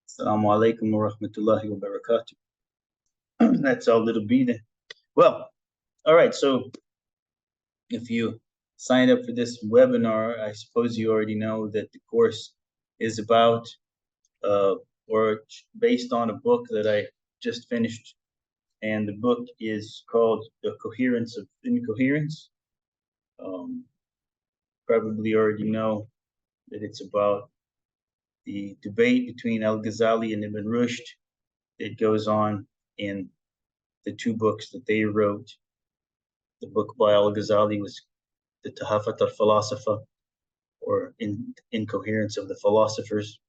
Assalamu alaikum wa rahmatullahi wa barakatuh. That's all it'll be then. Well, all right. So if you signed up for this webinar, I suppose you already know that the course is about or based on a book that I just finished. And the book is called The Coherence of Incoherence. Probably already know that it's about the debate between Al-Ghazali and Ibn Rushd. It goes on in the two books that they wrote. The book by Al-Ghazali was the Tahafut al-Philosopher, or Incoherence of the Philosophers,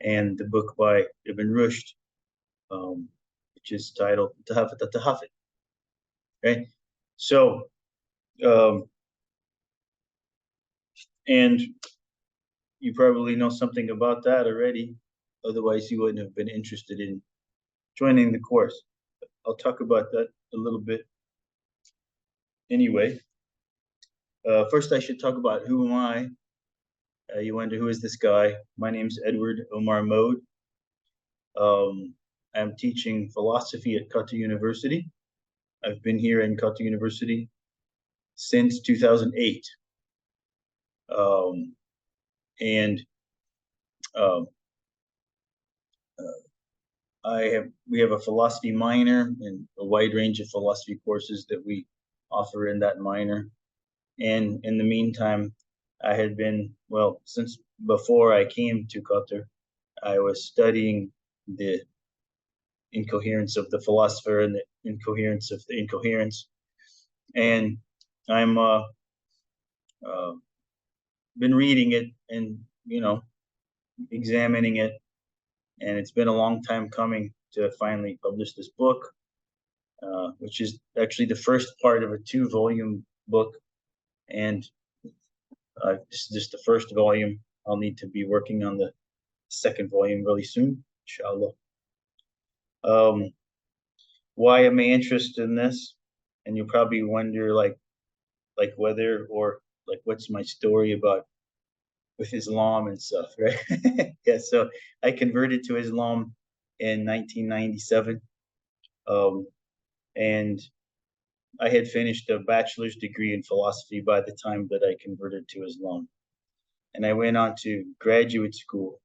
and the book by Ibn Rushd, which is titled Tahafut al-Tahafut. Okay, so and you probably know something about that already. Otherwise, you wouldn't have been interested in joining the course. I'll talk about that a little bit anyway. First, I should talk about who am I. You wonder, who is this guy? My name's Edward Omar Moad. I'm teaching philosophy at Qatar University. I've been here in Qatar University since 2008. We have a philosophy minor and a wide range of philosophy courses that we offer in that minor. And in the meantime, I had been, well, since before I came to Qatar, I was studying the incoherence of the philosopher and the incoherence of the incoherence. And I'm been reading it and, examining it. And it's been a long time coming to finally publish this book, which is actually the first part of a 2-volume book. And this is just the first volume. I'll need to be working on the second volume really soon, inshallah. Why am I interested in this? And you'll probably wonder, like whether, or like, what's my story about with Islam and stuff, right? Yeah, so I converted to Islam in 1997. And I had finished a bachelor's degree in philosophy by the time that I converted to Islam. And I went on to graduate school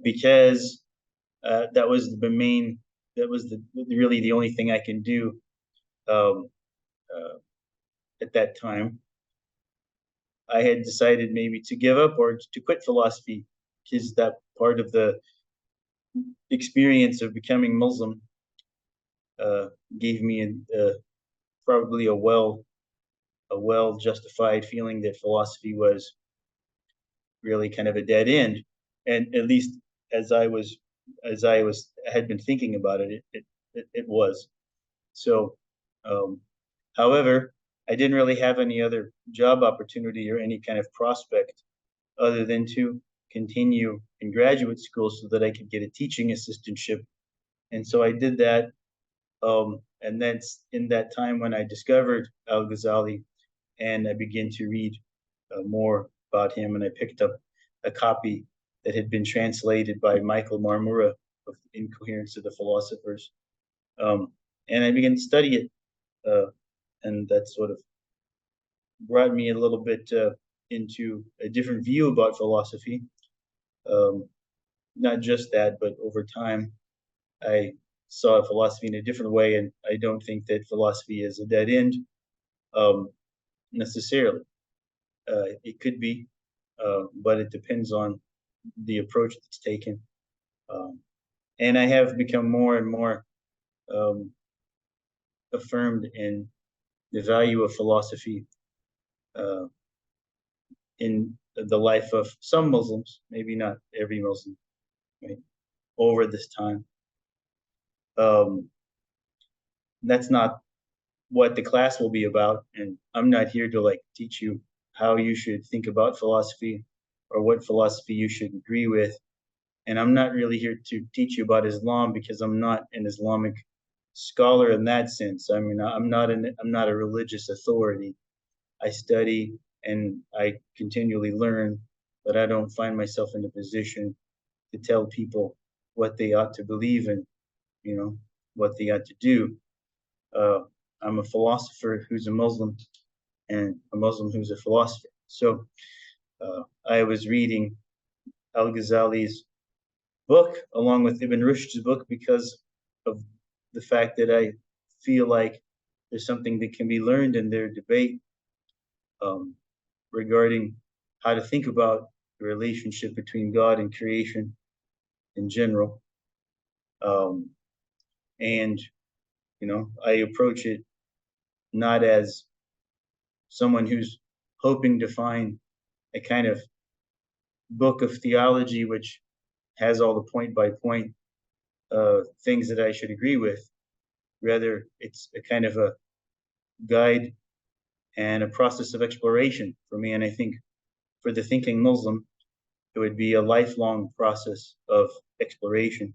because that was really the only thing I can do at that time. I had decided maybe to give up or to quit philosophy, because that part of the experience of becoming Muslim gave me probably a well justified feeling that philosophy was really kind of a dead end. And at least as I had been thinking about it, it was. So, however, I didn't really have any other job opportunity or any kind of prospect other than to continue in graduate school so that I could get a teaching assistantship. And so I did that. And that's in that time when I discovered Al-Ghazali, and I began to read more about him. And I picked up a copy that had been translated by Michael Marmura of Incoherence of the Philosophers. And I began to study it. And that sort of brought me a little bit into a different view about philosophy. Not just that, but over time, I saw philosophy in a different way, and I don't think that philosophy is a dead end necessarily. It could be, but it depends on the approach that's taken. And I have become more and more affirmed in the value of philosophy in the life of some Muslims, maybe not every Muslim, right, over this time. That's not what the class will be about, and I'm not here to teach you how you should think about philosophy or what philosophy you should agree with. And I'm not really here to teach you about Islam, because I'm not an Islamic scholar in that sense. I mean, I'm not a religious authority. I study and I continually learn, but I don't find myself in a position to tell people what they ought to believe in, what they ought to do. I'm a philosopher who's a Muslim, and a Muslim who's a philosopher. So I was reading al-Ghazali's book along with Ibn Rushd's book because of the fact that I feel like there's something that can be learned in their debate regarding how to think about the relationship between God and creation in general. And, I approach it not as someone who's hoping to find a kind of book of theology which has all the point by point things that I should agree with. Rather, it's a kind of a guide and a process of exploration for me. And I think for the thinking Muslim, it would be a lifelong process of exploration,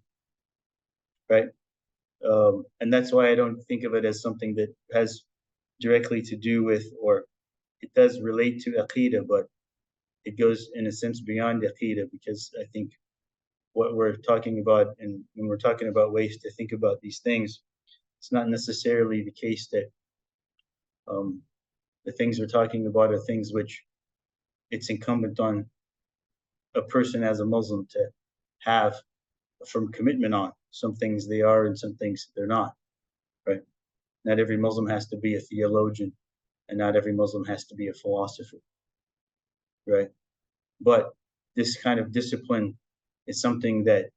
right? And that's why I don't think of it as something that has directly to do with, or it does relate to Aqidah, but it goes in a sense beyond Aqidah, because I think what we're talking about, and when we're talking about ways to think about these things, it's not necessarily the case that the things we're talking about are things which it's incumbent on a person as a Muslim to have a firm commitment on. Some things they are and some things they're not, right? Not every Muslim has to be a theologian, and not every Muslim has to be a philosopher, right? But this kind of discipline is something that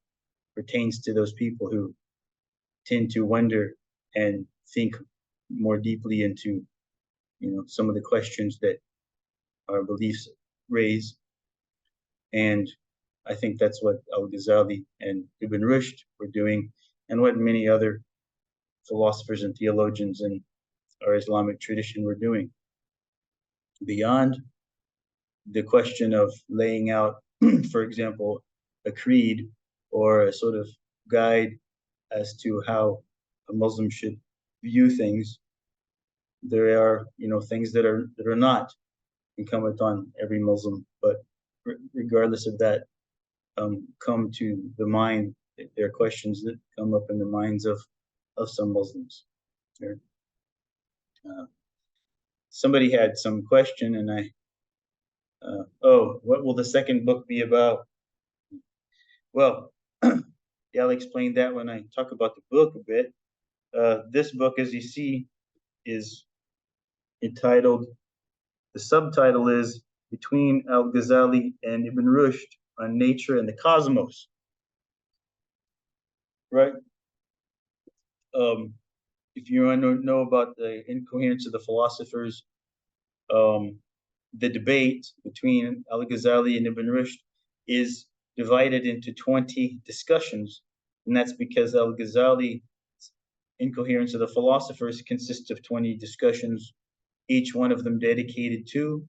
pertains to those people who tend to wonder and think more deeply into, some of the questions that our beliefs raise. And I think that's what al-Ghazali and Ibn Rushd were doing, and what many other philosophers and theologians in our Islamic tradition were doing. Beyond the question of laying out, for example, a creed or a sort of guide as to how a Muslim should view things, there are, things that are not incumbent on every Muslim, but regardless of that, come to the mind. There are questions that come up in the minds of some Muslims. Somebody had some question, and what will the second book be about? Well, yeah, I'll explain that when I talk about the book a bit. This book, as you see, is entitled, the subtitle is Between al-Ghazali and Ibn Rushd on Nature and the Cosmos, right? If you want to know about the incoherence of the philosophers, the debate between al-Ghazali and Ibn Rushd is divided into 20 discussions, and that's because al-Ghazali's Incoherence of the Philosophers consists of 20 discussions, each one of them dedicated to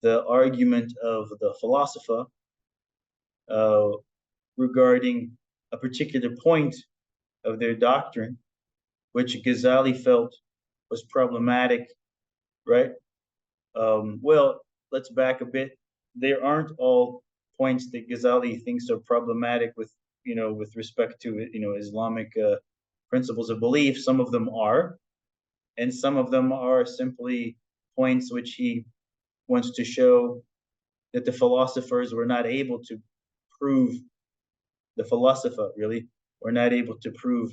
the argument of the philosopher regarding a particular point of their doctrine, which Ghazali felt was problematic, right? Well, let's back a bit. There aren't all points that Ghazali thinks are problematic with respect to, Islamic principles of belief. Some of them are, and some of them are simply points which he wants to show that the philosophers were not able to prove, the philosopher really were not able to prove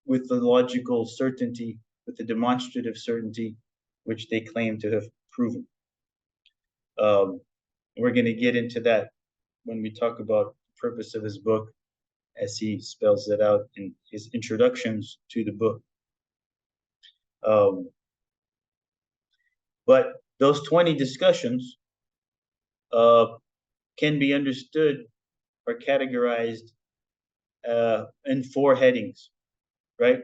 with the logical certainty, with the demonstrative certainty which they claim to have proven. We're going to get into that when we talk about the purpose of his book, as he spells it out in his introductions to the book. But those 20 discussions can be understood or categorized in 4 headings, right?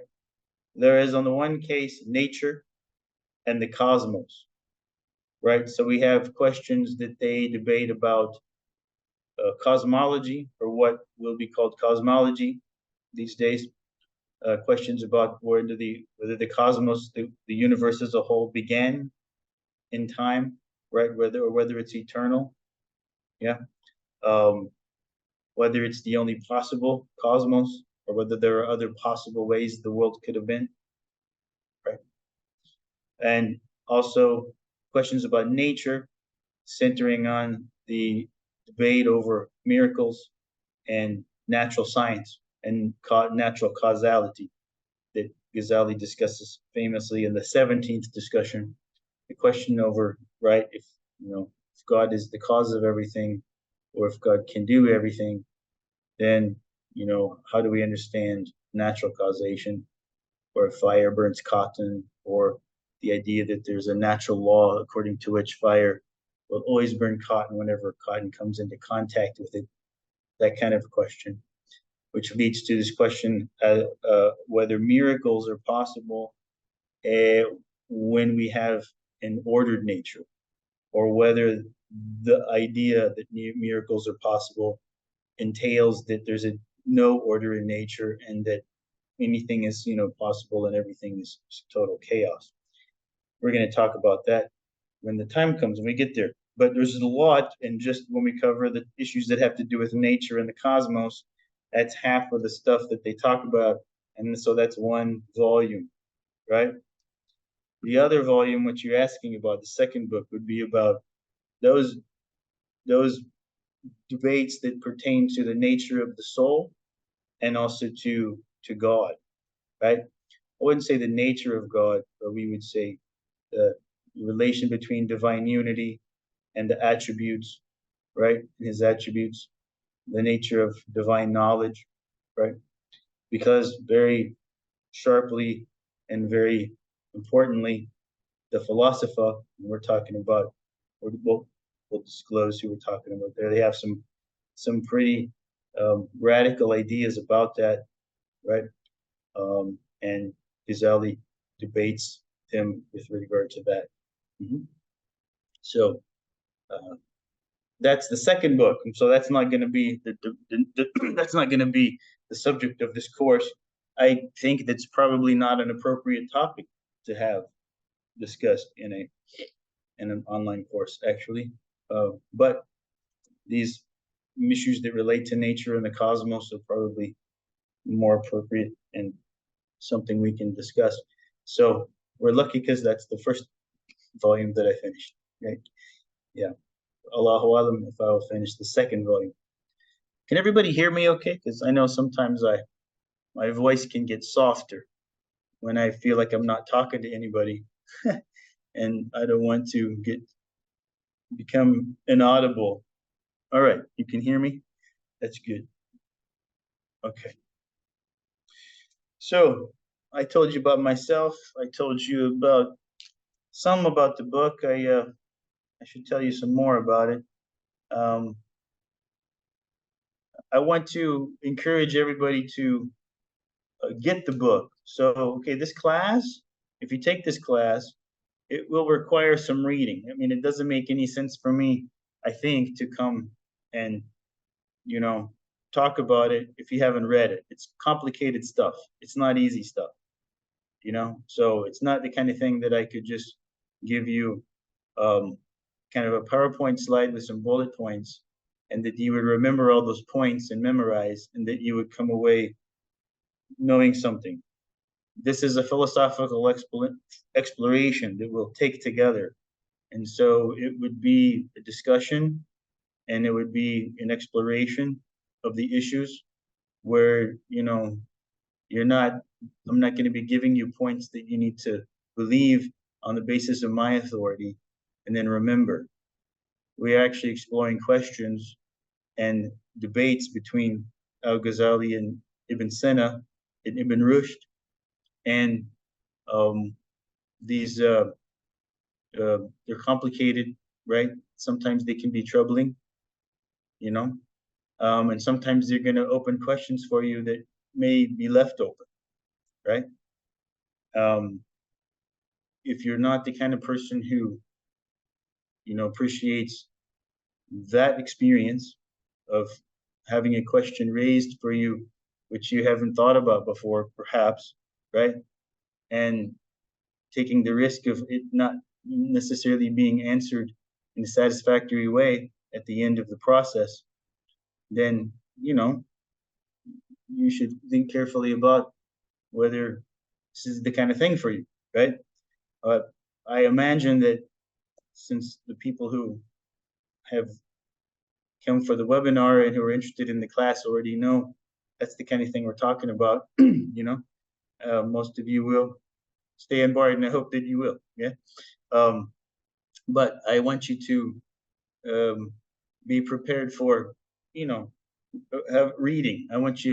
There is, on the one case, nature and the cosmos, right? So we have questions that they debate about cosmology, or what will be called cosmology these days. Questions about whether the cosmos, the universe as a whole, began in time, right? Whether it's eternal, yeah. whether it's the only possible cosmos or whether there are other possible ways the world could have been, right? And also questions about nature, centering on the debate over miracles and natural science and natural causality that Ghazali discusses famously in the 17th discussion. The question over, right, if God is the cause of everything, or if God can do everything, then how do we understand natural causation, or if fire burns cotton, or the idea that there's a natural law according to which fire will always burn cotton whenever cotton comes into contact with it, that kind of question, which leads to this question whether miracles are possible when we have an ordered nature, or whether the idea that miracles are possible entails that there's no order in nature and that anything is possible and everything is total chaos. We're going to talk about that when the time comes, when we get there. But there's a lot, and just when we cover the issues that have to do with nature and the cosmos, that's half of the stuff that they talk about, and so that's one volume, right? The other volume, which you're asking about, the second book, would be about those debates that pertain to the nature of the soul and also to God, right? I wouldn't say the nature of God, but we would say the relation between divine unity and the attributes, right? His attributes, the nature of divine knowledge, right? Because very sharply and very importantly, the philosopher we're talking about, we'll disclose who we're talking about there. They have some pretty radical ideas about that, right? And Ghazali debates him with regard to that. So that's the second book, and so that's not going to be that's not going to be the subject of this course. I think that's probably not an appropriate topic to have discussed in an online course, actually. But these issues that relate to nature and the cosmos are probably more appropriate and something we can discuss. So we're lucky because that's the first volume that I finished, right? Yeah. Allahu Alam if I will finish the second volume. Can everybody hear me okay? Because I know sometimes my voice can get softer when I feel like I'm not talking to anybody. And I don't want to become inaudible. All right, you can hear me? That's good. Okay. So I told you about myself. I told you about the book. I should tell you some more about it. I want to encourage everybody to get the book. So, okay, this class, if you take this class, it will require some reading. I mean, it doesn't make any sense for me, I think, to come and, talk about it if you haven't read it. It's complicated stuff. It's not easy stuff, So it's not the kind of thing that I could just give you kind of a PowerPoint slide with some bullet points and that you would remember all those points and memorize and that you would come away knowing something. This is a philosophical exploration that we'll take together. And so it would be a discussion and it would be an exploration of the issues where, I'm not going to be giving you points that you need to believe on the basis of my authority. And then remember, we're actually exploring questions and debates between Al-Ghazali and Ibn Sina and Ibn Rushd. And these, they're complicated, right? Sometimes they can be troubling, and sometimes they're going to open questions for you that may be left open, right? If you're not the kind of person who, appreciates that experience of having a question raised for you, which you haven't thought about before, perhaps, right? And taking the risk of it not necessarily being answered in a satisfactory way at the end of the process, then, you should think carefully about whether this is the kind of thing for you, right? Uh, I imagine that since the people who have come for the webinar and who are interested in the class already know that's the kind of thing we're talking about, most of you will stay on board, and I hope that you will, yeah? But I want you to be prepared for, reading. I want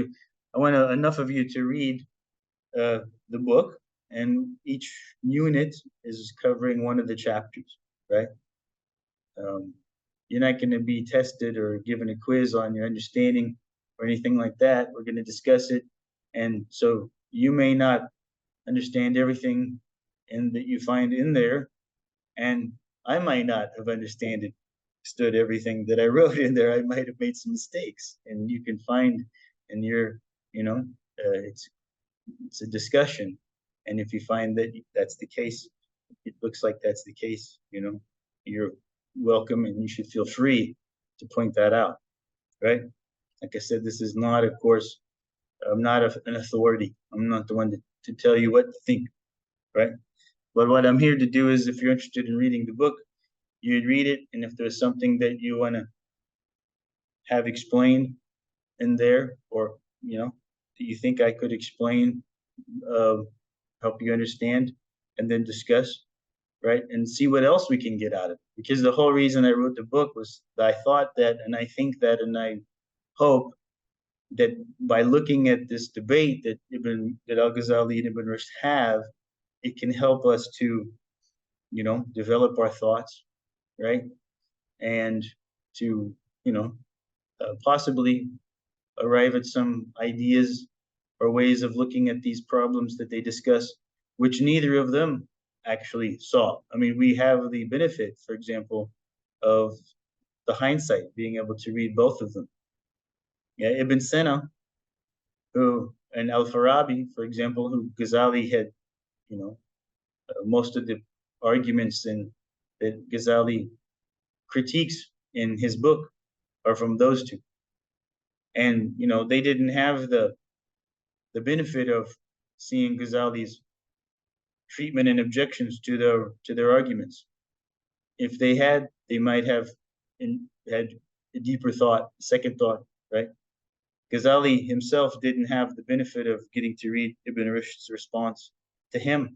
enough of you to read the book, and each unit is covering one of the chapters, right? You're not going to be tested or given a quiz on your understanding or anything like that. We're going to discuss it, and so you may not understand everything that you find in there, and I might not have understood everything that I wrote in there. I might have made some mistakes, and you can find in your, it's a discussion, and if you find that that's the case, it looks like that's the case, you're welcome, and you should feel free to point that out, right? Like I said, this is not, of course, I'm not an authority. I'm not the one to tell you what to think, right? But what I'm here to do is, if you're interested in reading the book, you'd read it, and if there's something that you want to have explained in there, or that you think I could explain, help you understand, and then discuss, right, and see what else we can get out of it. Because the whole reason I wrote the book was that I thought that, and I think that, and I hope that by looking at this debate that Al-Ghazali and Ibn Rushd have, it can help us to, develop our thoughts, right, and to, possibly arrive at some ideas or ways of looking at these problems that they discuss, which neither of them actually saw. I mean, we have the benefit, for example, of the hindsight, being able to read both of them. Yeah, Ibn Sina, and Al-Farabi, for example, who Ghazali had, most of the arguments that Ghazali critiques in his book are from those two. And, they didn't have the benefit of seeing Ghazali's treatment and objections to their arguments. If they had, they might have had a deeper thought, second thought, right? Ghazali himself didn't have the benefit of getting to read Ibn Rushd's response to him.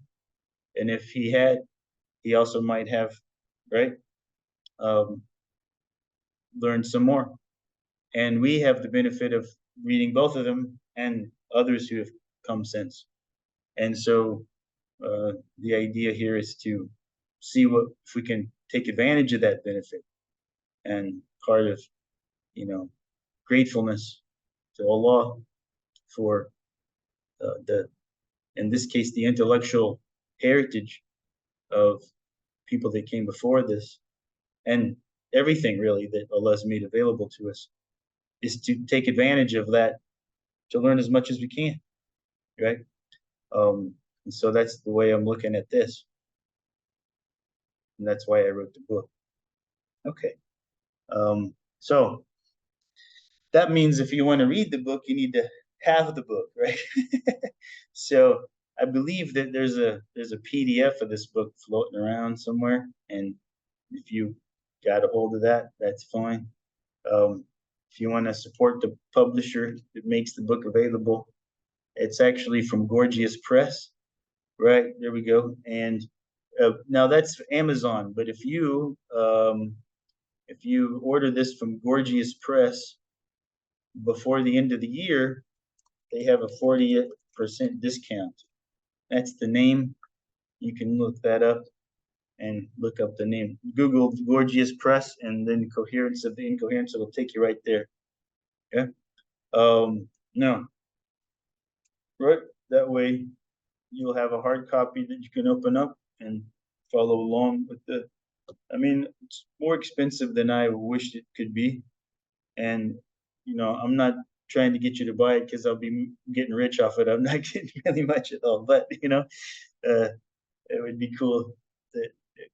And if he had, he also might have, right, learned some more. And we have the benefit of reading both of them and others who have come since. And so the idea here is to see if we can take advantage of that benefit. And part of, gratefulness to Allah for in this case, the intellectual heritage of people that came before this, and everything really that Allah has made available to us, is to take advantage of that, to learn as much as we can, right? And so that's the way I'm looking at this. And that's why I wrote the book. Okay. So that means if you want to read the book, you need to have the book, right? So I believe that there's a PDF of this book floating around somewhere, and if you got a hold of that, that's fine. If you want to support the publisher that makes the book available, it's actually from Gorgias Press, right? There we go. And now that's Amazon, but if you order this from Gorgias Press before the end of the year, they have a 40% discount. That's the name. You can look that up and look up the name. Google Gorgias Press and then Coherence of the Incoherence. It'll take you right there. Yeah. No. Right. That way you'll have a hard copy that you can open up and follow along with I mean, it's more expensive than I wished it could be. And, I'm not trying to get you to buy it because I'll be getting rich off it. I'm not getting really much at all, but, it would be cool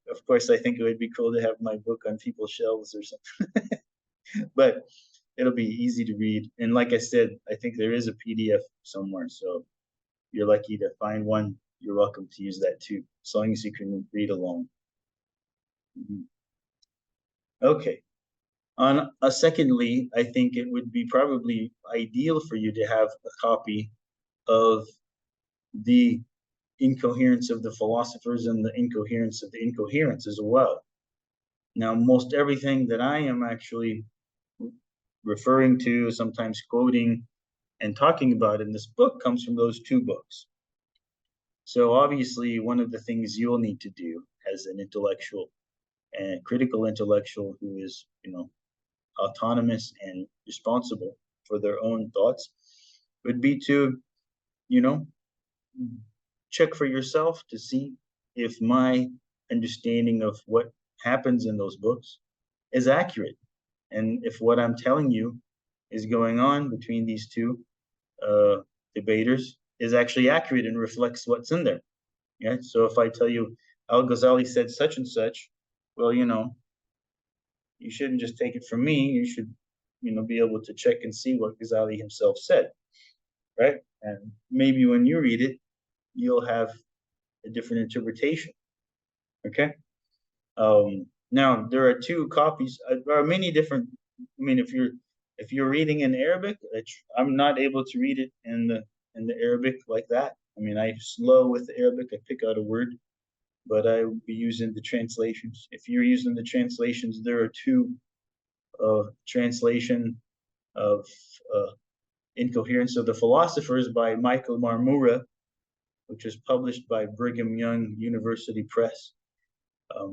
of course, I think it would be cool to have my book on people's shelves or something. But it'll be easy to read. And like I said, I think there is a PDF somewhere. So you're lucky to find one. You're welcome to use that too, as long as you can read along. Okay. Secondly, I think it would be probably ideal for you to have a copy of the Incoherence of the Philosophers and the Incoherence of the Incoherence as well. Now, most everything that I am actually referring to, sometimes quoting and talking about in this book comes from those two books. So obviously, one of the things you'll need to do as an intellectual and critical intellectual who is, autonomous and responsible for their own thoughts would be to, check for yourself to see if my understanding of what happens in those books is accurate, and if what I'm telling you is going on between these two debaters is actually accurate and reflects what's in there. Yeah. So if I tell you Ghazali said such and such, well, you shouldn't just take it from me. You should, be able to check and see what Ghazali himself said, right? And maybe when you read it, you'll have a different interpretation. Okay. Now there are two copies. There are many different. I mean, if you're reading in Arabic, I'm not able to read it in the Arabic like that. I mean, I'm slow with the Arabic. I pick out a word, but I will be using the translations. If you're using the translations, there are two translation of Incoherence of the Philosophers by Michael Marmura, which was published by Brigham Young University Press.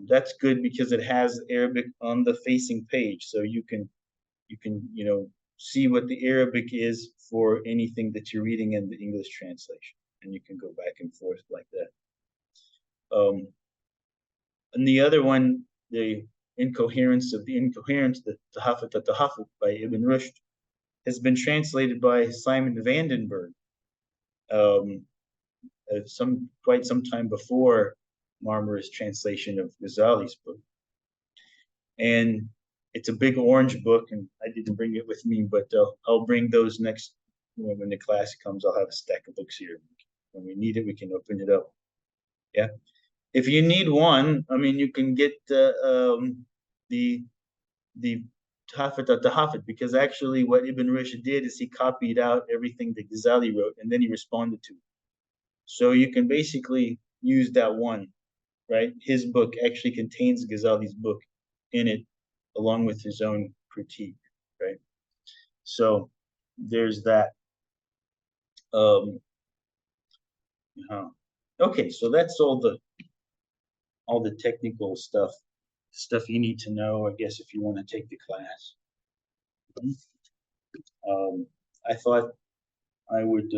That's good because it has Arabic on the facing page, so you can see what the Arabic is for anything that you're reading in the English translation, and you can go back and forth like that. And the other one, the Incoherence of the Incoherence, the Tahafut al-Tahafut by Ibn Rushd, has been translated by Simon Vandenberg quite some time before Marmura's translation of Ghazali's book. And it's a big orange book, and I didn't bring it with me, but I'll bring those next, when the class comes. I'll have a stack of books here. When we need it, we can open it up. Yeah. If you need one, I mean, you can get the Tahafut al-Tahafut, because actually what Ibn Rushd did is he copied out everything that Ghazali wrote, and then he responded to it. So you can basically use that one, right? His book actually contains Ghazali's book in it, along with his own critique, right? So there's that. Okay, so that's all the technical stuff you need to know, I guess, if you want to take the class. I thought I would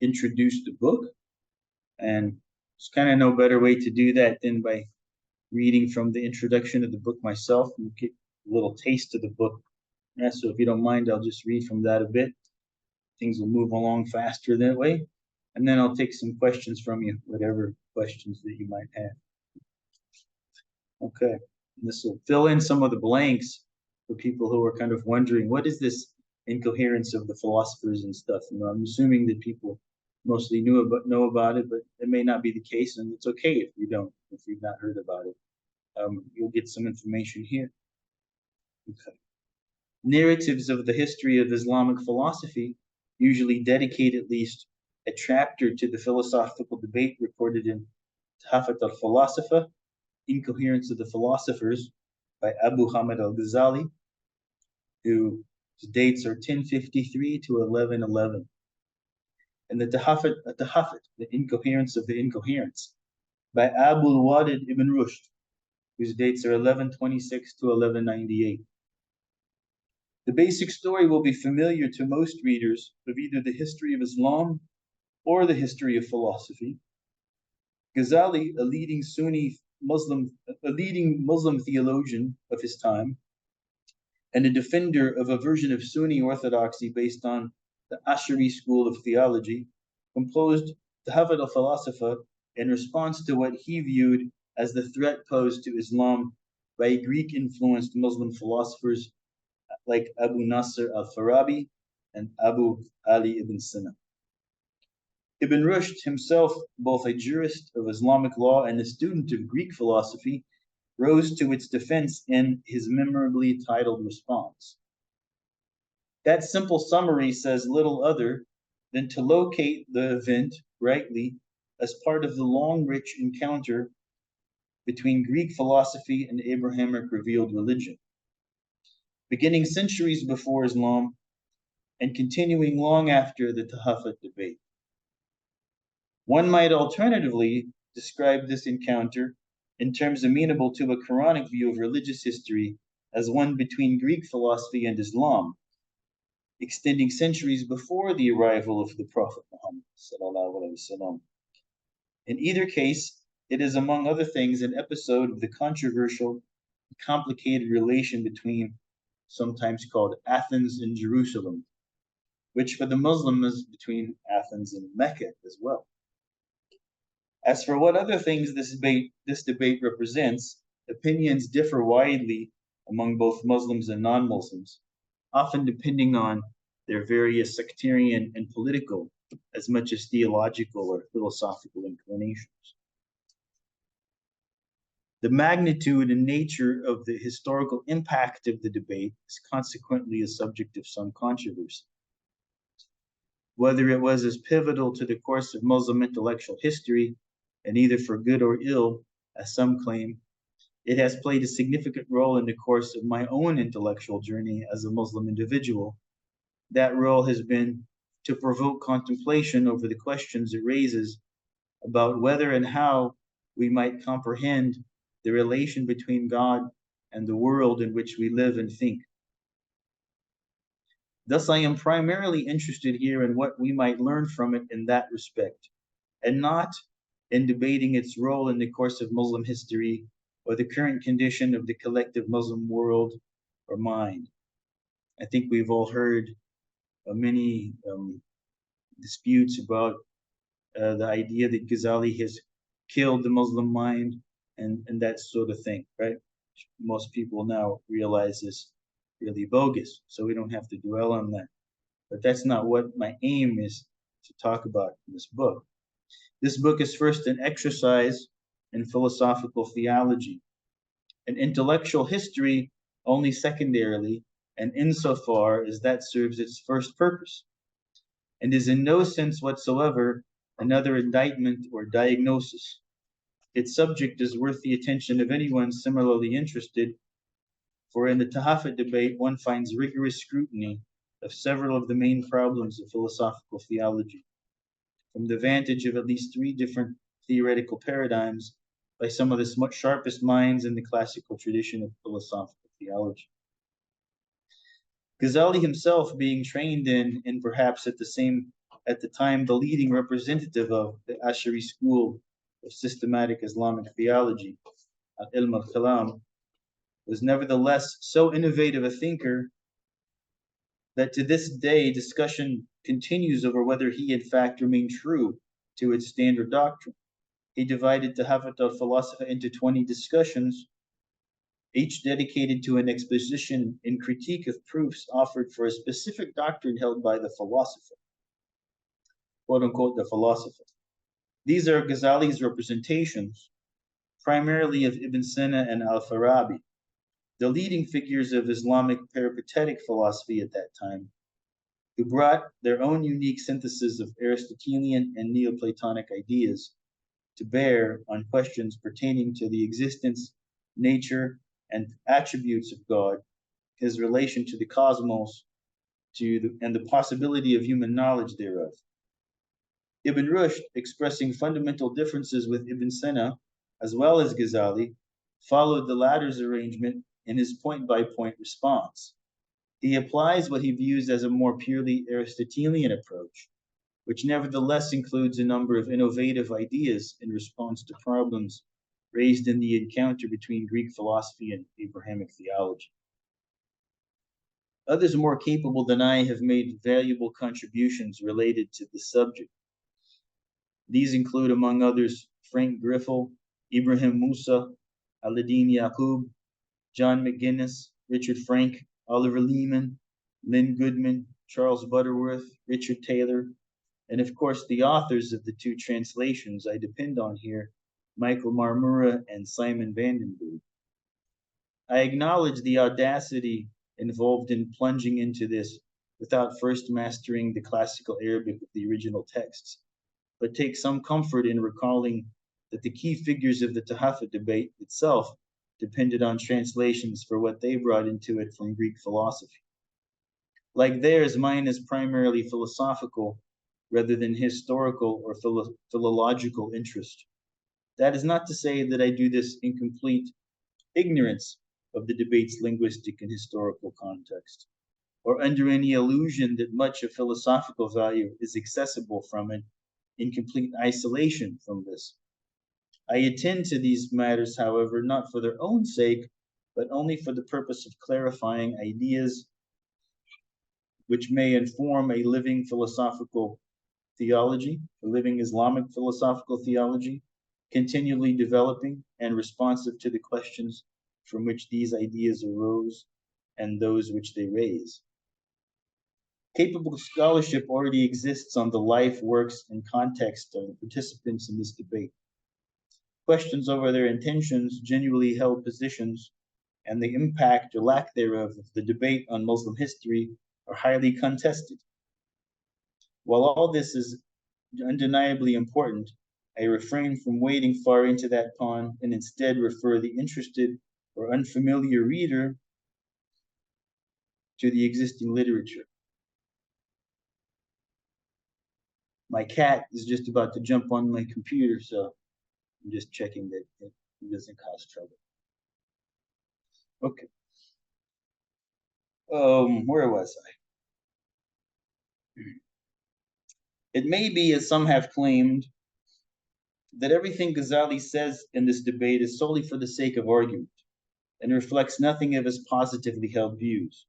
introduce the book, and there's kind of no better way to do that than by reading from the introduction of the book myself and get a little taste of the book. Yeah, so if you don't mind, I'll just read from that a bit. Things will move along faster that way. And then I'll take some questions from you, whatever questions that you might have. Okay, and this will fill in some of the blanks for people who are kind of wondering, what is this Incoherence of the Philosophers and stuff? I'm assuming that people mostly know about it, but it may not be the case, and it's okay if you've not heard about it. You'll get some information here. Okay. Narratives of the history of Islamic philosophy usually dedicate at least a chapter to the philosophical debate recorded in Tahafut al-Philosopha, Incoherence of the Philosophers by Abu Hamid al-Ghazali, whose dates are 1053 to 1111. And the Tahafut, the Incoherence of the Incoherence, by Abu al-Wadid ibn Rushd, whose dates are 1126 to 1198. The basic story will be familiar to most readers of either the history of Islam or the history of philosophy. Ghazali, a leading Muslim theologian of his time, and a defender of a version of Sunni orthodoxy based on the Ash'ari school of theology, composed Tahafut al-Philosopha in response to what he viewed as the threat posed to Islam by Greek-influenced Muslim philosophers like Abu Nasr al-Farabi and Abu Ali ibn Sina. Ibn Rushd, himself both a jurist of Islamic law and a student of Greek philosophy, rose to its defense in his memorably titled response. That simple summary says little other than to locate the event rightly as part of the long, rich encounter between Greek philosophy and Abrahamic revealed religion, beginning centuries before Islam and continuing long after the Tahafut debate. One might alternatively describe this encounter in terms amenable to a Quranic view of religious history as one between Greek philosophy and Islam, extending centuries before the arrival of the Prophet Muhammad sallallahu alaihi wasallam. In either case, it is, among other things, an episode of the controversial, complicated relation between, sometimes called Athens and Jerusalem, which for the Muslim is between Athens and Mecca as well. As for what other things this debate represents, opinions differ widely among both Muslims and non-Muslims, often depending on their various sectarian and political, as much as theological or philosophical inclinations. The magnitude and nature of the historical impact of the debate is consequently a subject of some controversy. Whether it was as pivotal to the course of Muslim intellectual history, and either for good or ill, as some claim, it has played a significant role in the course of my own intellectual journey as a Muslim individual. That role has been to provoke contemplation over the questions it raises about whether and how we might comprehend the relation between God and the world in which we live and think. Thus, I am primarily interested here in what we might learn from it in that respect, and not in debating its role in the course of Muslim history or the current condition of the collective Muslim world or mind. I think we've all heard many disputes about the idea that Ghazali has killed the Muslim mind and that sort of thing, right? Most people now realize is really bogus, so we don't have to dwell on that. But that's not what my aim is to talk about in this book. This book is first an exercise in philosophical theology, an intellectual history only secondarily, and insofar as that serves its first purpose, and is in no sense whatsoever another indictment or diagnosis. Its subject is worth the attention of anyone similarly interested, for in the Tahafut debate one finds rigorous scrutiny of several of the main problems of philosophical theology, from the vantage of at least three different theoretical paradigms by some of the sharpest minds in the classical tradition of philosophical theology. Ghazali himself, being trained in and perhaps at the time the leading representative of the Ash'ari school of systematic Islamic theology, al-Ilm al-Kalam, was nevertheless so innovative a thinker that to this day discussion continues over whether he in fact remained true to its standard doctrine. He divided Tahafut al-Philosopha into 20 discussions, each dedicated to an exposition and critique of proofs offered for a specific doctrine held by the philosopher, quote unquote, the philosopher. These are Ghazali's representations, primarily of Ibn Sina and al-Farabi, the leading figures of Islamic peripatetic philosophy at that time, who brought their own unique synthesis of Aristotelian and Neoplatonic ideas to bear on questions pertaining to the existence, nature, and attributes of God, his relation to the cosmos, and the possibility of human knowledge thereof. Ibn Rushd, expressing fundamental differences with Ibn Sina, as well as Ghazali, followed the latter's arrangement in his point-by-point response. He applies what he views as a more purely Aristotelian approach, which nevertheless includes a number of innovative ideas in response to problems raised in the encounter between Greek philosophy and Abrahamic theology. Others more capable than I have made valuable contributions related to the subject. These include, among others, Frank Griffel, Ibrahim Musa, Aladdin Yaqub, John McGuinness, Richard Frank, Oliver Leaman, Lynn Goodman, Charles Butterworth, Richard Taylor, and of course the authors of the two translations I depend on here, Michael Marmura and Simon Vandenberg. I acknowledge the audacity involved in plunging into this without first mastering the classical Arabic of the original texts, but take some comfort in recalling that the key figures of the Tahafa debate itself depended on translations for what they brought into it from Greek philosophy. Like theirs, mine is primarily philosophical rather than historical or philological interest. That is not to say that I do this in complete ignorance of the debate's linguistic and historical context, or under any illusion that much of philosophical value is accessible from it in complete isolation from this. I attend to these matters, however, not for their own sake, but only for the purpose of clarifying ideas which may inform a living philosophical theology, a living Islamic philosophical theology, continually developing and responsive to the questions from which these ideas arose and those which they raise. Capable scholarship already exists on the life, works, and context of the participants in this debate. Questions over their intentions, genuinely held positions, and the impact or lack thereof of the debate on Muslim history are highly contested. While all this is undeniably important, I refrain from wading far into that pond and instead refer the interested or unfamiliar reader to the existing literature. My cat is just about to jump on my computer, so I'm just checking that it doesn't cause trouble. Okay. Where was I? It may be, as some have claimed, that everything Ghazali says in this debate is solely for the sake of argument and reflects nothing of his positively held views.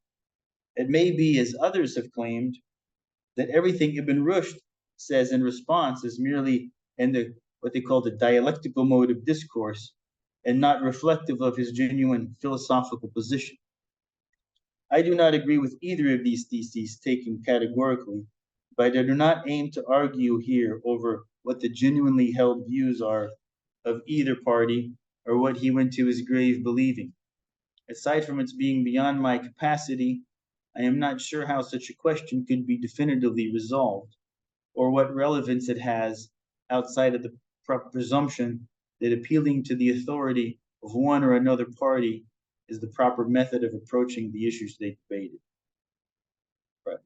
It may be, as others have claimed, that everything Ibn Rushd says in response is merely in what they call the dialectical mode of discourse and not reflective of his genuine philosophical position. I do not agree with either of these theses taken categorically, but I do not aim to argue here over what the genuinely held views are of either party or what he went to his grave believing. Aside from its being beyond my capacity, I am not sure how such a question could be definitively resolved, or what relevance it has outside of the presumption that appealing to the authority of one or another party is the proper method of approaching the issues they debated. Right.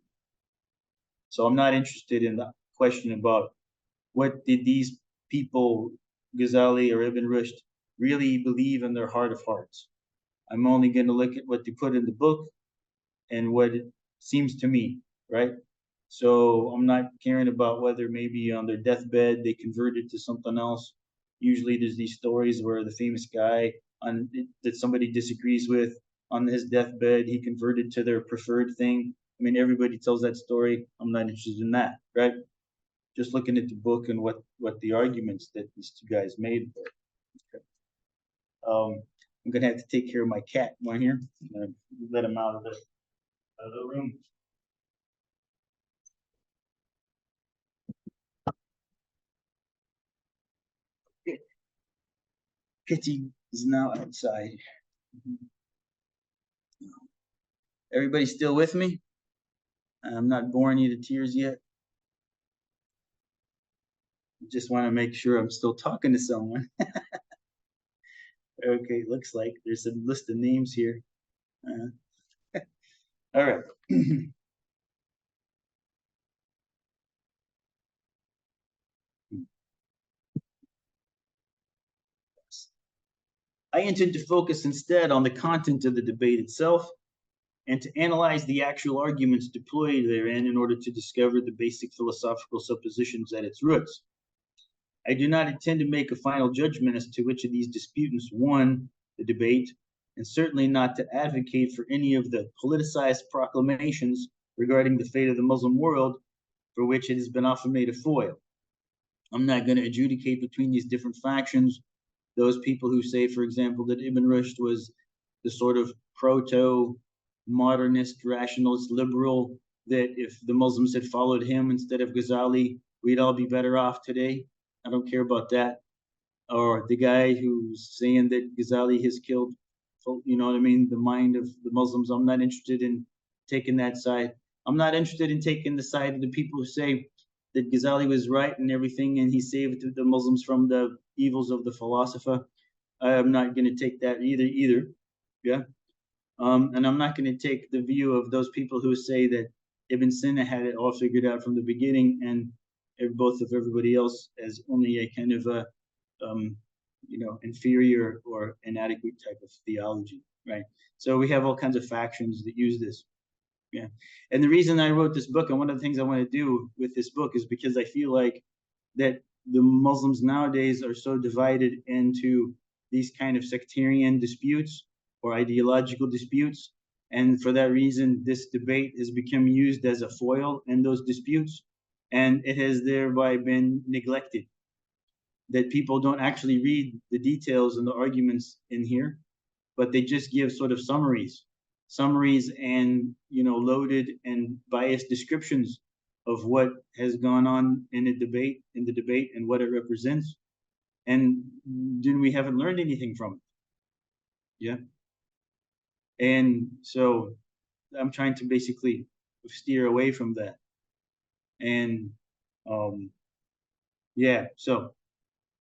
So I'm not interested in the question about what did these people, Ghazali or Ibn Rushd, really believe in their heart of hearts. I'm only going to look at what they put in the book and what it seems to me, right? So I'm not caring about whether maybe on their deathbed they converted to something else. Usually there's these stories where the famous guy that somebody disagrees with, on his deathbed, he converted to their preferred thing. I mean, everybody tells that story. I'm not interested in that, right? Just looking at the book and what the arguments that these two guys made were. Okay. I'm gonna have to take care of my cat one here. I'm gonna let him out of the room. Kitty is now outside. Everybody still with me? I'm not boring you to tears yet. Just want to make sure I'm still talking to someone. Okay, looks like there's a list of names here. All right. I intend to focus instead on the content of the debate itself and to analyze the actual arguments deployed therein in order to discover the basic philosophical suppositions at its roots. I do not intend to make a final judgment as to which of these disputants won the debate, and certainly not to advocate for any of the politicized proclamations regarding the fate of the Muslim world for which it has been often made a foil. I'm not going to adjudicate between these different factions. Those people who say, for example, that Ibn Rushd was the sort of proto modernist, rationalist, liberal, that if the Muslims had followed him instead of Ghazali, we'd all be better off today. I don't care about that. Or the guy who's saying that Ghazali has killed, you know what I mean, the mind of the Muslims. I'm not interested in taking that side. I'm not interested in taking the side of the people who say that Ghazali was right and everything, and he saved the Muslims from the evils of the philosopher. I'm not going to take that either. Yeah. And I'm not going to take the view of those people who say that Ibn Sina had it all figured out from the beginning, and both of everybody else as only a kind of a inferior or inadequate type of theology, right? So we have all kinds of factions that use this. Yeah. And the reason I wrote this book, and one of the things I want to do with this book, is because I feel like that the Muslims nowadays are so divided into these kind of sectarian disputes or ideological disputes. And for that reason, this debate has become used as a foil in those disputes, and it has thereby been neglected. That people don't actually read the details and the arguments in here, but they just give sort of summaries and loaded and biased descriptions of what has gone on in the debate and what it represents, and then we haven't learned anything from it. Yeah. And so I'm trying to basically steer away from that. And yeah, so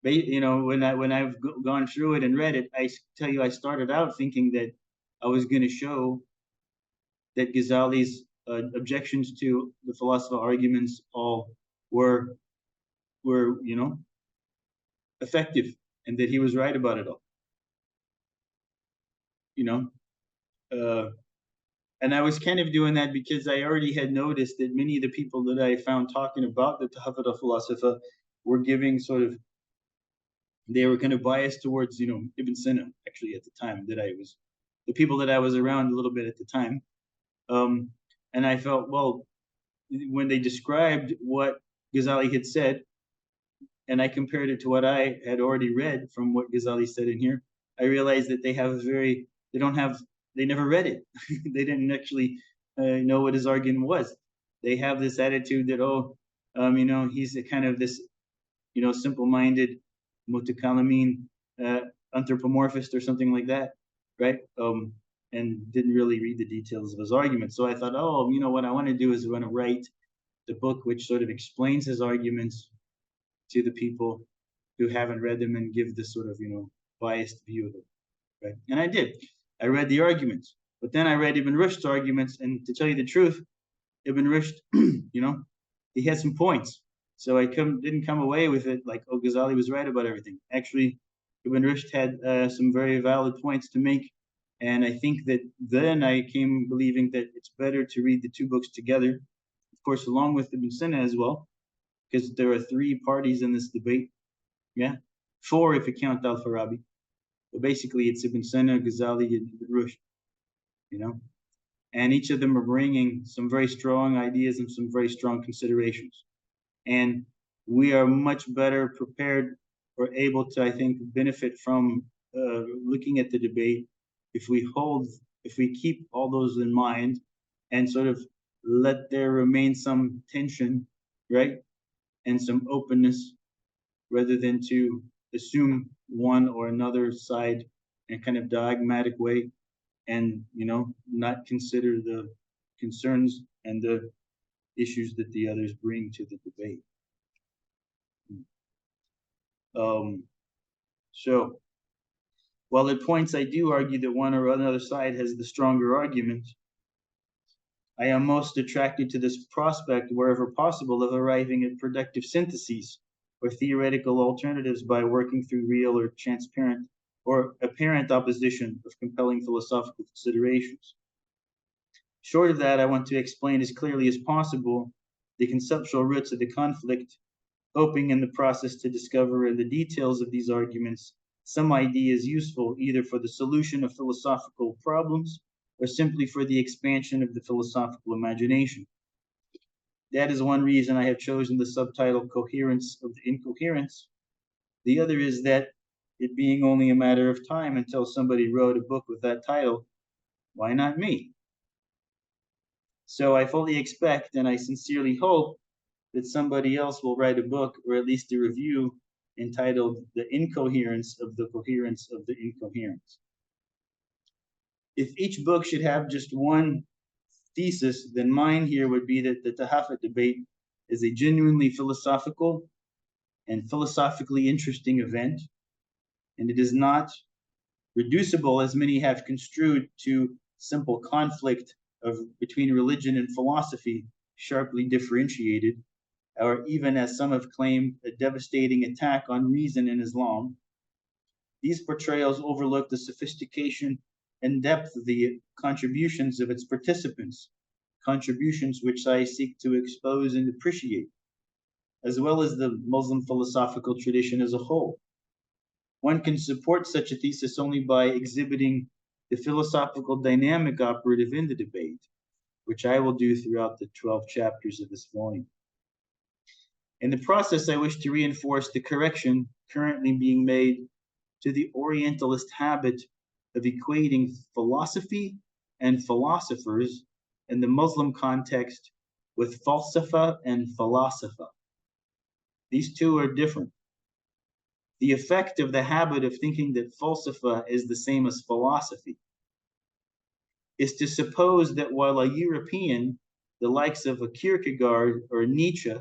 when I've gone through it and read it, I tell you, I started out thinking that I was going to show that Ghazali's objections to the philosophical arguments all were effective, and that he was right about it all. And I was kind of doing that because I already had noticed that many of the people that I found talking about the Tahafut al-Philosopher were giving they were kind of biased towards, Ibn Sina, actually, at the time the people that I was around a little bit at the time. And I felt, well, when they described what Ghazali had said, and I compared it to what I had already read from what Ghazali said in here, I realized that they never read it. They didn't actually know what his argument was. They have this attitude that, he's a kind of this, simple-minded, mutakallamin, anthropomorphist or something like that, right? And didn't really read the details of his argument. So I thought, what I want to do is I want to write the book which sort of explains his arguments to the people who haven't read them and give this sort of, biased view of it, right? And I did. I read the arguments, but then I read Ibn Rushd's arguments, and to tell you the truth, Ibn Rushd, he had some points. So I didn't come away with it like, oh, Ghazali was right about everything. Actually, Ibn Rushd had some very valid points to make. And I think that then I came believing that it's better to read the two books together, of course, along with Ibn Sina as well, because there are three parties in this debate. Yeah, four if you count Al-Farabi. But basically, it's Ibn Sina, Ghazali, and Ibn Rushd, and each of them are bringing some very strong ideas and some very strong considerations. And we are much better prepared or able to, I think, benefit from looking at the debate if we keep all those in mind and sort of let there remain some tension, right? And some openness, rather than to assume one or another side in a kind of dogmatic way, and not consider the concerns and the issues that the others bring to the debate. So while at points I do argue that one or another side has the stronger argument, I am most attracted to this prospect, wherever possible, of arriving at productive syntheses or theoretical alternatives by working through real or transparent or apparent opposition of compelling philosophical considerations. Short of that, I want to explain as clearly as possible the conceptual roots of the conflict, hoping in the process to discover in the details of these arguments some ideas useful either for the solution of philosophical problems or simply for the expansion of the philosophical imagination. That is one reason I have chosen the subtitle Coherence of the Incoherence. The other is that, it being only a matter of time until somebody wrote a book with that title, why not me? So I fully expect and I sincerely hope that somebody else will write a book or at least a review entitled The Incoherence of the Coherence of the Incoherence. If each book should have just one thesis, then mine here would be that the Tahafut debate is a genuinely philosophical and philosophically interesting event, and it is not reducible, as many have construed, to simple conflict between religion and philosophy, sharply differentiated, or even, as some have claimed, a devastating attack on reason in Islam. These portrayals overlook the sophistication and depth of the contributions of its participants, contributions which I seek to expose and appreciate, as well as the Muslim philosophical tradition as a whole. One can support such a thesis only by exhibiting the philosophical dynamic operative in the debate, which I will do throughout the 12 chapters of this volume. In the process, I wish to reinforce the correction currently being made to the Orientalist habit of equating philosophy and philosophers in the Muslim context with falsafa and falasifa. These two are different. The effect of the habit of thinking that falsafa is the same as philosophy is to suppose that while a European, the likes of a Kierkegaard or Nietzsche,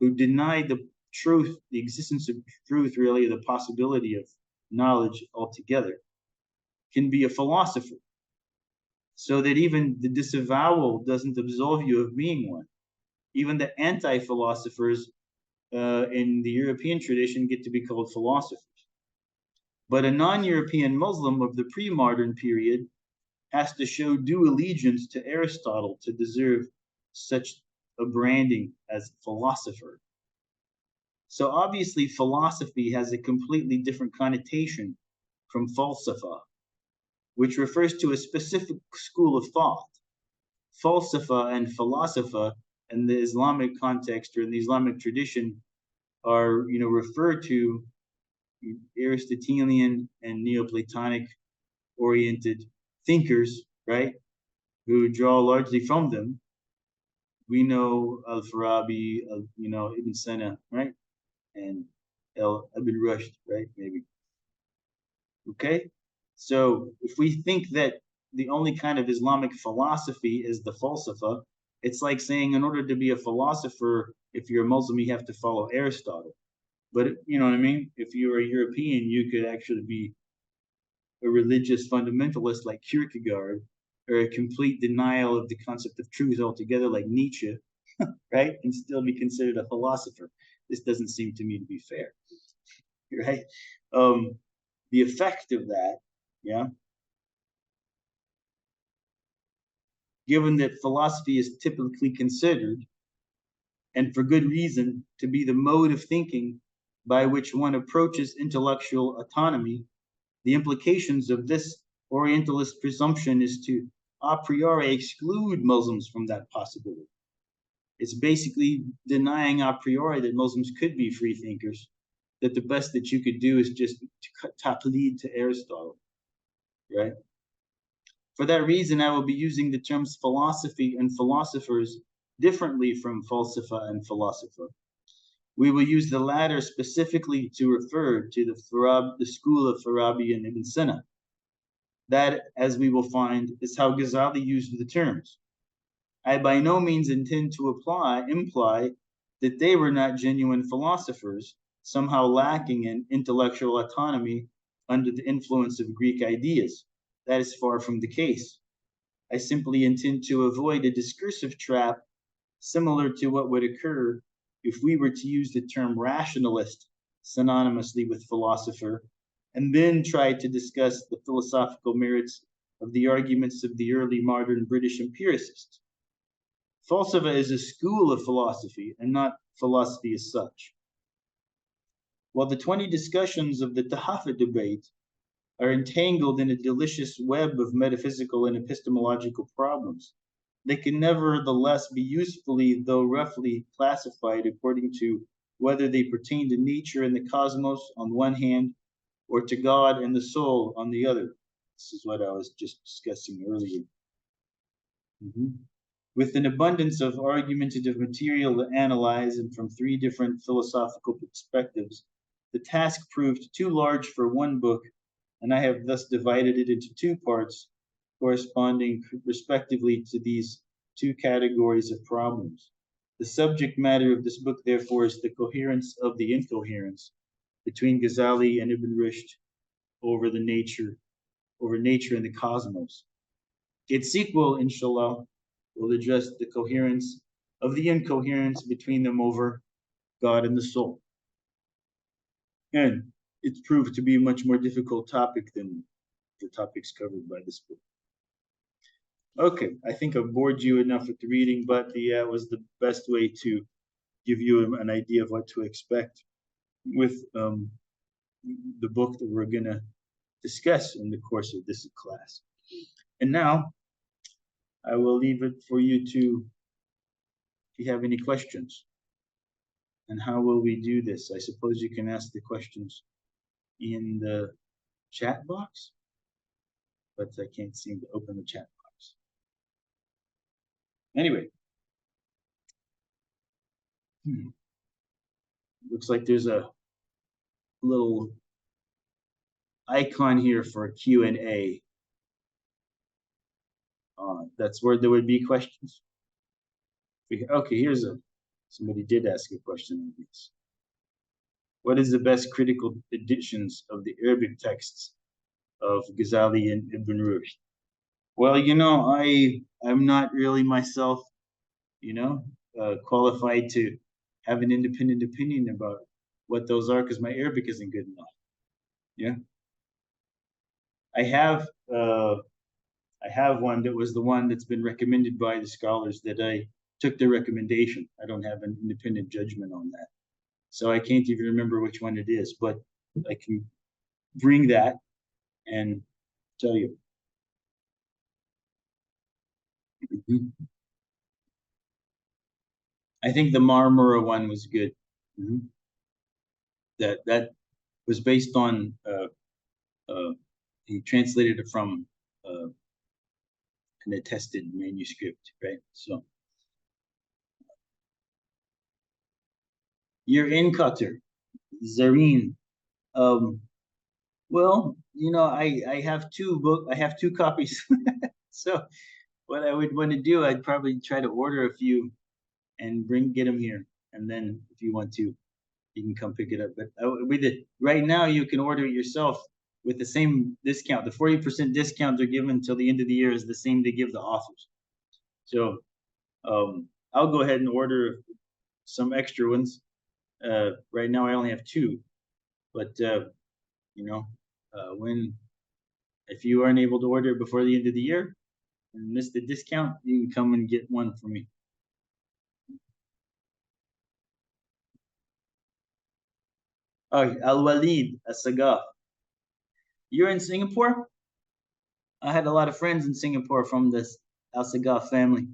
who denied the truth, the existence of truth, really, the possibility of knowledge altogether, can be a philosopher, so that even the disavowal doesn't absolve you of being one. Even the anti-philosophers in the European tradition get to be called philosophers. But a non-European Muslim of the pre-modern period has to show due allegiance to Aristotle to deserve such a branding as philosopher. So obviously philosophy has a completely different connotation from falsafa, which refers to a specific school of thought. Falsafa and philosopha in the Islamic context or in the Islamic tradition are, referred to Aristotelian and Neoplatonic oriented thinkers, right, who draw largely from them. We know Al-Farabi, Ibn Sina, right, and Ibn Rushd, right, maybe. Okay, so if we think that the only kind of Islamic philosophy is the falsafa, it's like saying in order to be a philosopher, if you're a Muslim, you have to follow Aristotle. But you know what I mean? If you're a European, you could actually be a religious fundamentalist like Kierkegaard, or a complete denial of the concept of truth altogether like Nietzsche, right? And still be considered a philosopher. This doesn't seem to me to be fair, right? The effect of that, yeah, given that philosophy is typically considered, and for good reason, to be the mode of thinking by which one approaches intellectual autonomy, the implications of this Orientalist presumption is to a priori exclude Muslims from that possibility. It's basically denying a priori that Muslims could be free thinkers, that the best that you could do is just taqlid to Aristotle, right? For that reason, I will be using the terms philosophy and philosophers differently from falsafa and philosopher. We will use the latter specifically to refer to the school of Farabi and Ibn Sina. That, as we will find, is how Ghazali used the terms. I by no means intend to imply that they were not genuine philosophers, somehow lacking in intellectual autonomy under the influence of Greek ideas. That is far from the case. I simply intend to avoid a discursive trap similar to what would occur if we were to use the term rationalist synonymously with philosopher, and then try to discuss the philosophical merits of the arguments of the early modern British empiricists. Falsafa is a school of philosophy and not philosophy as such. While the 20 discussions of the Tahafut debate are entangled in a delicious web of metaphysical and epistemological problems, they can nevertheless be usefully, though roughly, classified according to whether they pertain to nature and the cosmos on one hand, or to God and the soul on the other. This is what I was just discussing earlier. With an abundance of argumentative material to analyze and from three different philosophical perspectives, the task proved too large for one book, and I have thus divided it into two parts, corresponding respectively to these two categories of problems. The subject matter of this book, therefore, is the coherence of the incoherence between Ghazali and Ibn Rushd over nature and the cosmos. Its sequel, inshallah, will address the coherence of the incoherence between them over God and the soul. And it's proved to be a much more difficult topic than the topics covered by this book. Okay, I think I've bored you enough with the reading, but it was the best way to give you an idea of what to expect with the book that we're going to discuss in the course of this class. And now, I will leave it for you to, if you have any questions. And how will we do this? I suppose you can ask the questions in the chat box, but I can't seem to open the chat box. Anyway, looks like there's a little icon here for Q&A. That's where there would be questions. Okay, here's somebody did ask a question on this. What is the best critical editions of the Arabic texts of Ghazali and Ibn Rushd? Well, I'm not really myself, qualified to have an independent opinion about what those are because my Arabic isn't good enough. Yeah. I have one that was the one that's been recommended by the scholars that I took the recommendation. I don't have an independent judgment on that. So I can't even remember which one it is, but I can bring that and tell you. Mm-hmm. I think the Marmara one was good. Mm-hmm. That was based on, he translated it from an attested manuscript, right? So you're in Qatar, Zareen. Well, I have two copies. So what I would want to do, I'd probably try to order a few and get them here. And then if you want to, you can come pick it up. But with it right now, you can order it yourself with the same discount. The 40% discount they're given until the end of the year is the same they give the authors. So I'll go ahead and order some extra ones. Right now I only have two, but if you aren't able to order before the end of the year and miss the discount, you can come and get one from me. Oh, Al-Walid As-Sagaf. You're in Singapore? I had a lot of friends in Singapore from this Al-Sagaf family.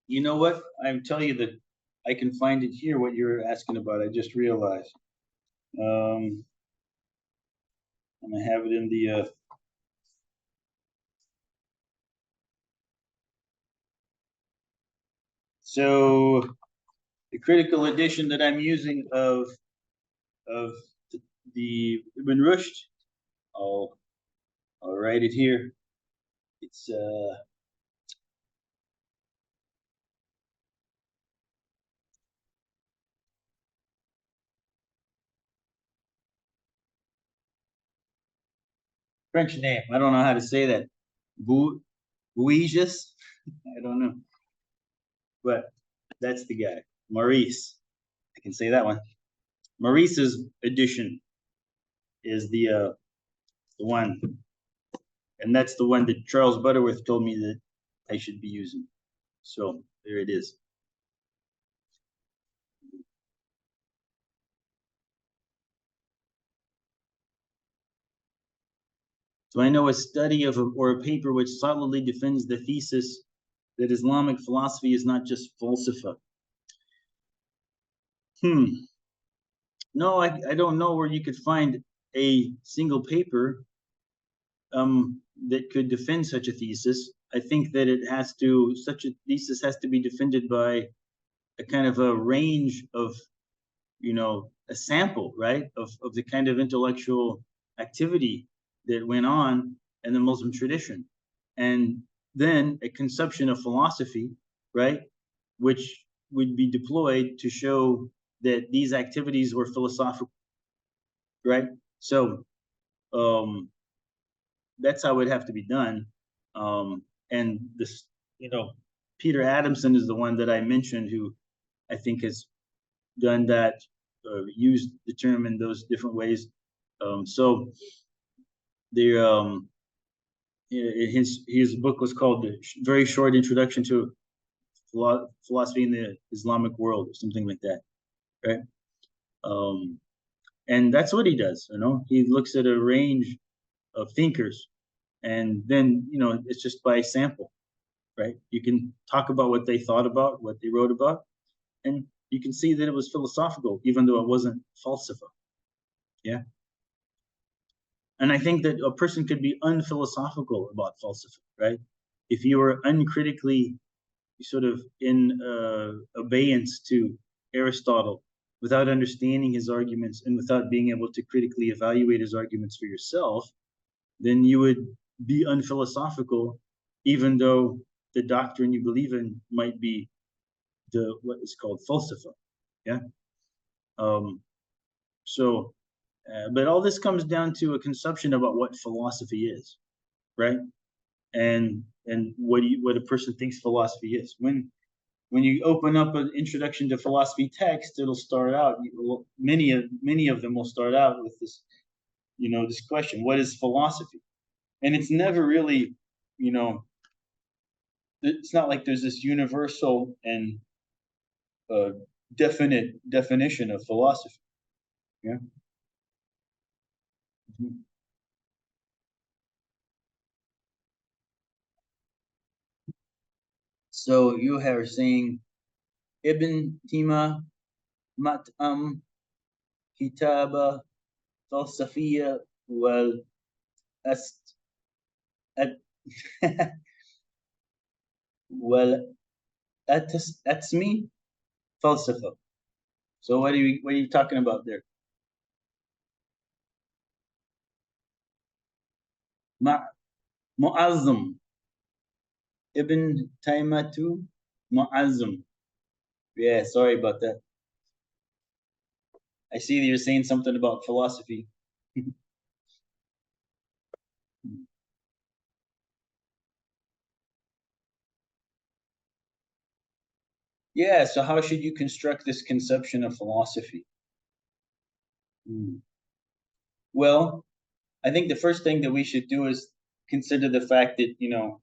You know what? I'm telling you that I can find it here, what you're asking about. I just realized. And I have it in the so the critical edition that I'm using of the Ibn Rushd, I'll write it here. It's French name. I don't know how to say that. Bouyges? I don't know. But that's the guy. Maurice. I can say that one. Maurice's edition is the one. And that's the one that Charles Butterworth told me that I should be using. So there it is. So I know a study of or a paper which solidly defends the thesis that Islamic philosophy is not just falsafa. No, I don't know where you could find a single paper that could defend such a thesis. I think that such a thesis has to be defended by a kind of a range of, a sample, right, of the kind of intellectual activity that went on in the Muslim tradition. And then a conception of philosophy, right, which would be deployed to show that these activities were philosophical, right? So that's how it would have to be done. And this, Peter Adamson is the one that I mentioned who I think has done that, used the term in those different ways. So there, his book was called The Very Short Introduction to Philosophy in the Islamic World, or something like that, right? And that's what he does. He looks at a range of thinkers, and then it's just by sample, right? You can talk about what they thought about, what they wrote about, and you can see that it was philosophical, even though it wasn't falsafa. Yeah. And I think that a person could be unphilosophical about falsafa, right? If you were uncritically sort of in abeyance to Aristotle, without understanding his arguments and without being able to critically evaluate his arguments for yourself, then you would be unphilosophical, even though the doctrine you believe in might be what is called falsafa. Yeah. But all this comes down to a conception about what philosophy is, right? And what a person thinks philosophy is. When you open up an introduction to philosophy text, it'll start out, many of them will start out with this, this question: what is philosophy? And it's never really, it's not like there's this universal and definite definition of philosophy. Yeah. Mm-hmm. So you are saying Ibn Tima Mat'am Kitaba Falsafiya wal Ast at wal Atsmi Falsafa. So what are you talking about there? Mu'azzam Ibn Taymatu Mu'azzam. Yeah, sorry about that. I see that you're saying something about philosophy. Yeah, so how should you construct this conception of philosophy? Well, I think the first thing that we should do is consider the fact that, no,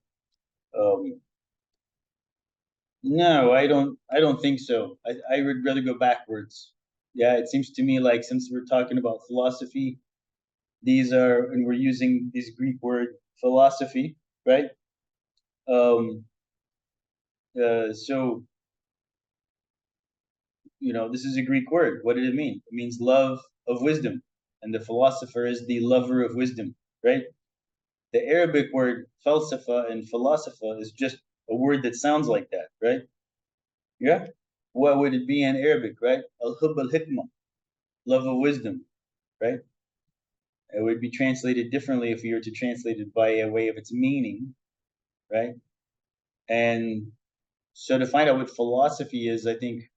I don't think so. I would rather go backwards. Yeah, it seems to me like, since we're talking about philosophy, and we're using this Greek word philosophy, right? So, this is a Greek word. What did it mean? It means love of wisdom. And the philosopher is the lover of wisdom, right? The Arabic word falsafa and philosopher is just a word that sounds like that, right? Yeah. What would it be in Arabic, right? Al-hub al-hikmah, love of wisdom, right? It would be translated differently if you were to translate it by a way of its meaning, right? And so to find out what philosophy is, I think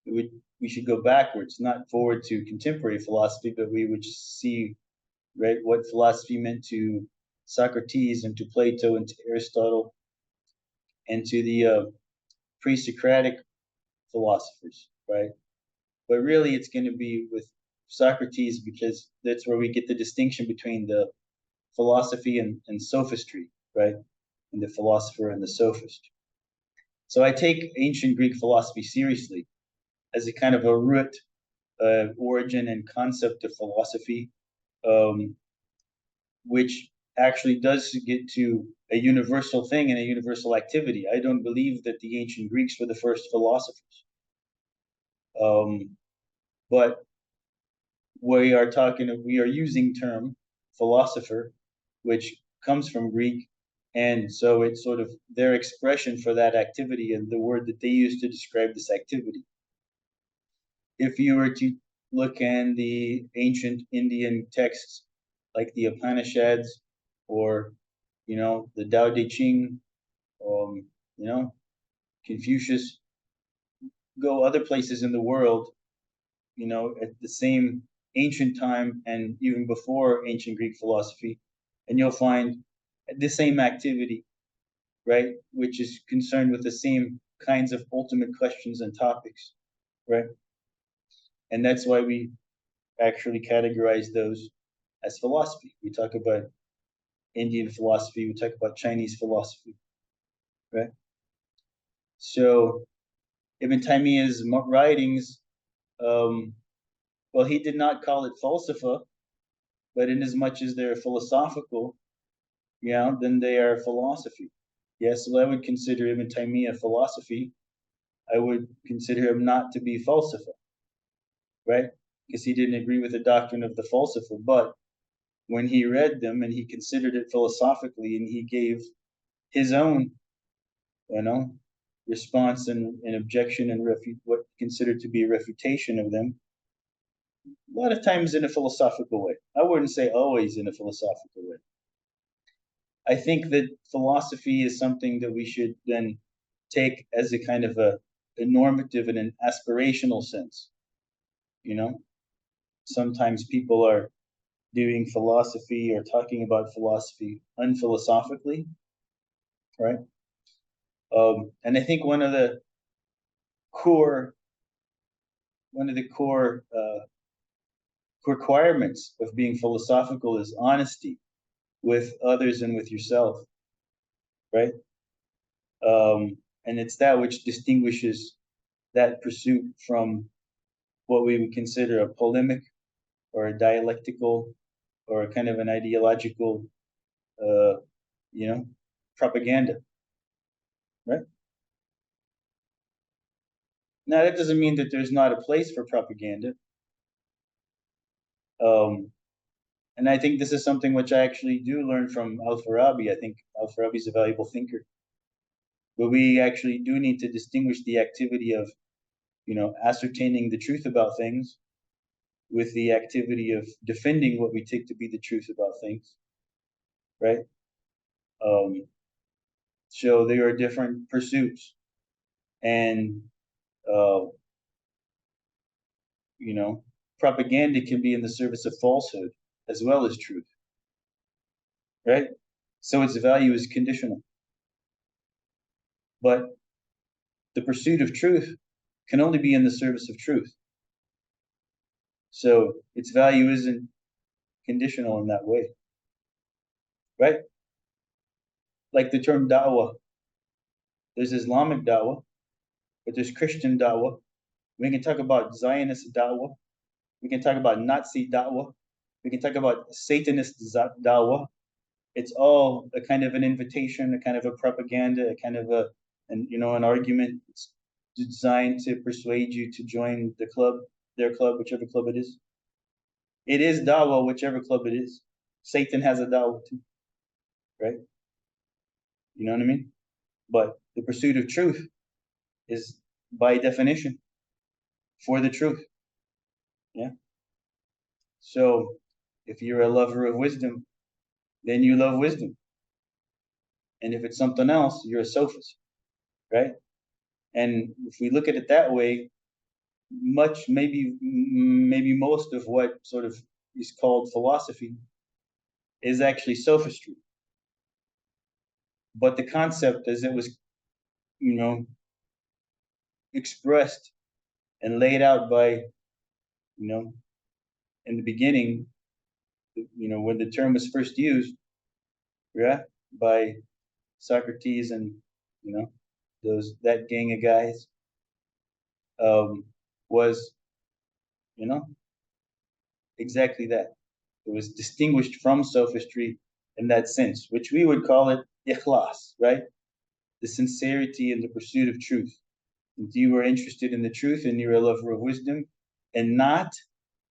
we should go backwards, not forward to contemporary philosophy, but we would see, right, what philosophy meant to Socrates and to Plato and to Aristotle and to the pre-Socratic philosophers, right? But really, it's going to be with Socrates, because that's where we get the distinction between the philosophy and sophistry, right? And the philosopher and the sophist. So I take ancient Greek philosophy seriously as a kind of a root origin and concept of philosophy, which actually does get to a universal thing and a universal activity. I don't believe that the ancient Greeks were the first philosophers. But we are using term philosopher, which comes from Greek, and so it's sort of their expression for that activity and the word that they use to describe this activity. If you were to look in the ancient Indian texts like the Upanishads or the Tao Te Ching, you know Confucius, go other places in the world, at the same ancient time and even before ancient Greek philosophy, and you'll find the same activity, right, which is concerned with the same kinds of ultimate questions and topics, right? And that's why we actually categorize those as philosophy. We talk about Indian philosophy, we talk about Chinese philosophy, right? So Ibn Taymiyyah's writings, well, he did not call it falsafa, but in as much as they're philosophical, then they are philosophy. Yes, well, I would consider Ibn Taymiyyah philosophy. I would consider him not to be falsafa, right? Because he didn't agree with the doctrine of the falsafa. But when he read them and he considered it philosophically and he gave his own, response and objection and what considered to be a refutation of them, a lot of times in a philosophical way. I wouldn't say always in a philosophical way. I think that philosophy is something that we should then take as a kind of a normative and an aspirational sense. Sometimes people are doing philosophy or talking about philosophy unphilosophically, right? And I think one of the core requirements of being philosophical is honesty with others and with yourself, right? And it's that which distinguishes that pursuit from what we would consider a polemic or a dialectical or a kind of an ideological, propaganda, right? Now, that doesn't mean that there's not a place for propaganda. And I think this is something which I actually do learn from Al-Farabi. I think Al-Farabi is a valuable thinker. But we actually do need to distinguish the activity of, ascertaining the truth about things with the activity of defending what we take to be the truth about things, right? So there are different pursuits. And, propaganda can be in the service of falsehood as well as truth, right? So its value is conditional. But the pursuit of truth can only be in the service of truth. So its value isn't conditional in that way, right? Like the term da'wah. There's Islamic da'wah, but there's Christian da'wah. We can talk about Zionist da'wah. We can talk about Nazi da'wah. We can talk about Satanist da'wah. It's all a kind of an invitation, a kind of a propaganda, a kind of an argument. It's designed to persuade you to join the club, their club, whichever club it is. It is da'wah, whichever club it is. Satan has a da'wah too, right? You know what I mean? But the pursuit of truth is, by definition, for the truth. Yeah. So if you're a lover of wisdom, then you love wisdom. And if it's something else, you're a sophist, right? And if we look at it that way, maybe most of what sort of is called philosophy is actually sophistry. But the concept as it was, expressed and laid out by, in the beginning, when the term was first used, yeah, by Socrates and, that gang of guys, was, exactly that. It was distinguished from sophistry in that sense, which we would call it ikhlas, right? The sincerity in the pursuit of truth. If you are interested in the truth and you're a lover of wisdom and not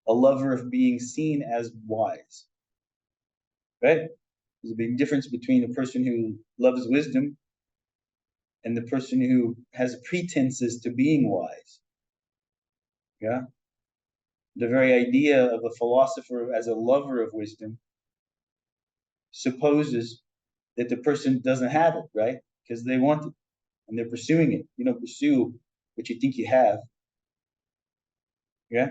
a lover of being seen as wise, right? There's a big difference between a person who loves wisdom and the person who has pretenses to being wise. Yeah. The very idea of a philosopher as a lover of wisdom supposes that the person doesn't have it, right? Because they want it and they're pursuing it. You don't pursue what you think you have. Yeah.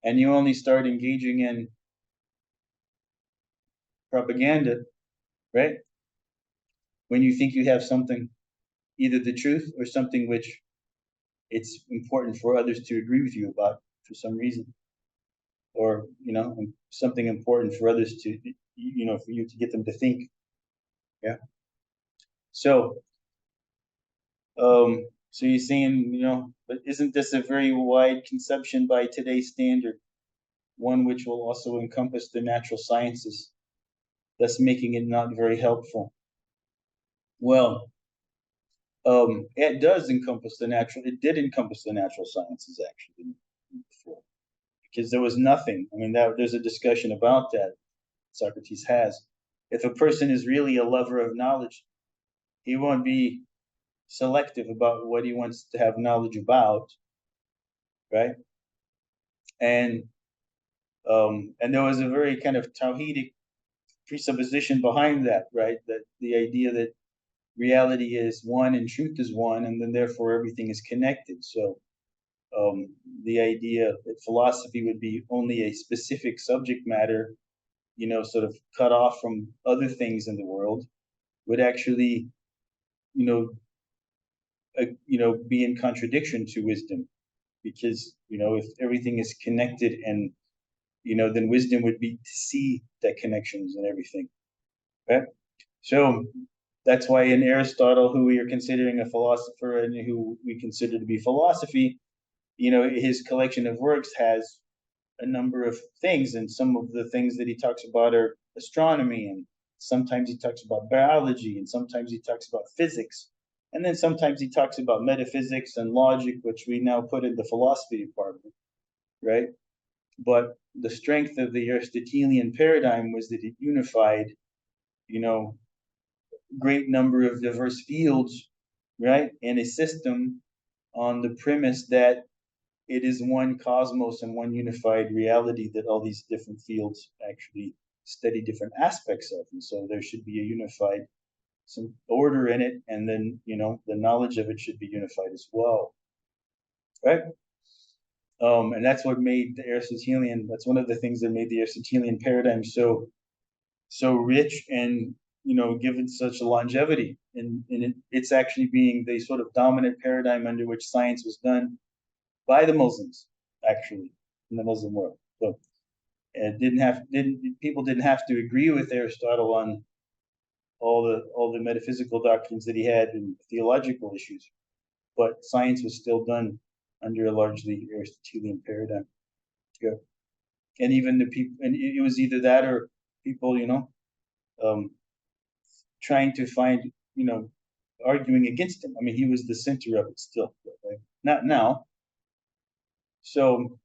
And you only start engaging in propaganda, right? When you think you have something, either the truth or something which it's important for others to agree with you about for some reason, or something important for others to, for you to get them to think. Yeah. So, so you're saying, but isn't this a very wide conception by today's standard, one which will also encompass the natural sciences, thus making it not very helpful? Well, it does encompass the natural. It did encompass the natural sciences actually before, because there was nothing. I mean, there's a discussion about that. Socrates has. If a person is really a lover of knowledge, he won't be selective about what he wants to have knowledge about, right? And there was a very kind of Tawhidic presupposition behind that, right? That the idea that reality is one and truth is one, and then therefore everything is connected. So the idea that philosophy would be only a specific subject matter, sort of cut off from other things in the world, would actually, be in contradiction to wisdom, because if everything is connected and then wisdom would be to see that connections and everything, right? So that's why in Aristotle, who we are considering a philosopher and who we consider to be philosophy, his collection of works has a number of things, and some of the things that he talks about are astronomy, and sometimes he talks about biology, and sometimes he talks about physics, and then sometimes he talks about metaphysics and logic, which we now put in the philosophy department, right? But the strength of the Aristotelian paradigm was that it unified, great number of diverse fields, right, in a system on the premise that it is one cosmos and one unified reality that all these different fields actually study different aspects of. And so there should be a unified, some order in it, and then the knowledge of it should be unified as well, right? And that's what made the Aristotelian. That's one of the things that made the Aristotelian paradigm so rich and given such a longevity. And it's actually being the sort of dominant paradigm under which science was done by the Muslims, actually, in the Muslim world. So people didn't have to agree with Aristotle on all the metaphysical doctrines that he had and theological issues, but science was still done under a largely Aristotelian paradigm. Yeah. And even the people, and it was either that or people, trying to find, arguing against him. I mean, he was the center of it still, right? Not now. So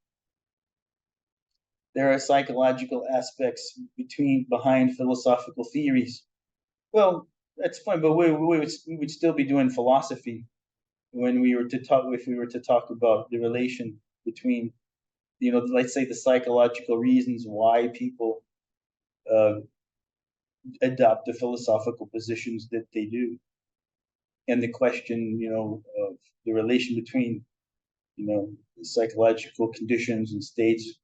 there are psychological aspects behind philosophical theories. Well, that's fine, but we would still be doing philosophy when we were to talk, if we were to talk about the relation between, let's say the psychological reasons why people adopt the philosophical positions that they do, and the question, of the relation between, psychological conditions and states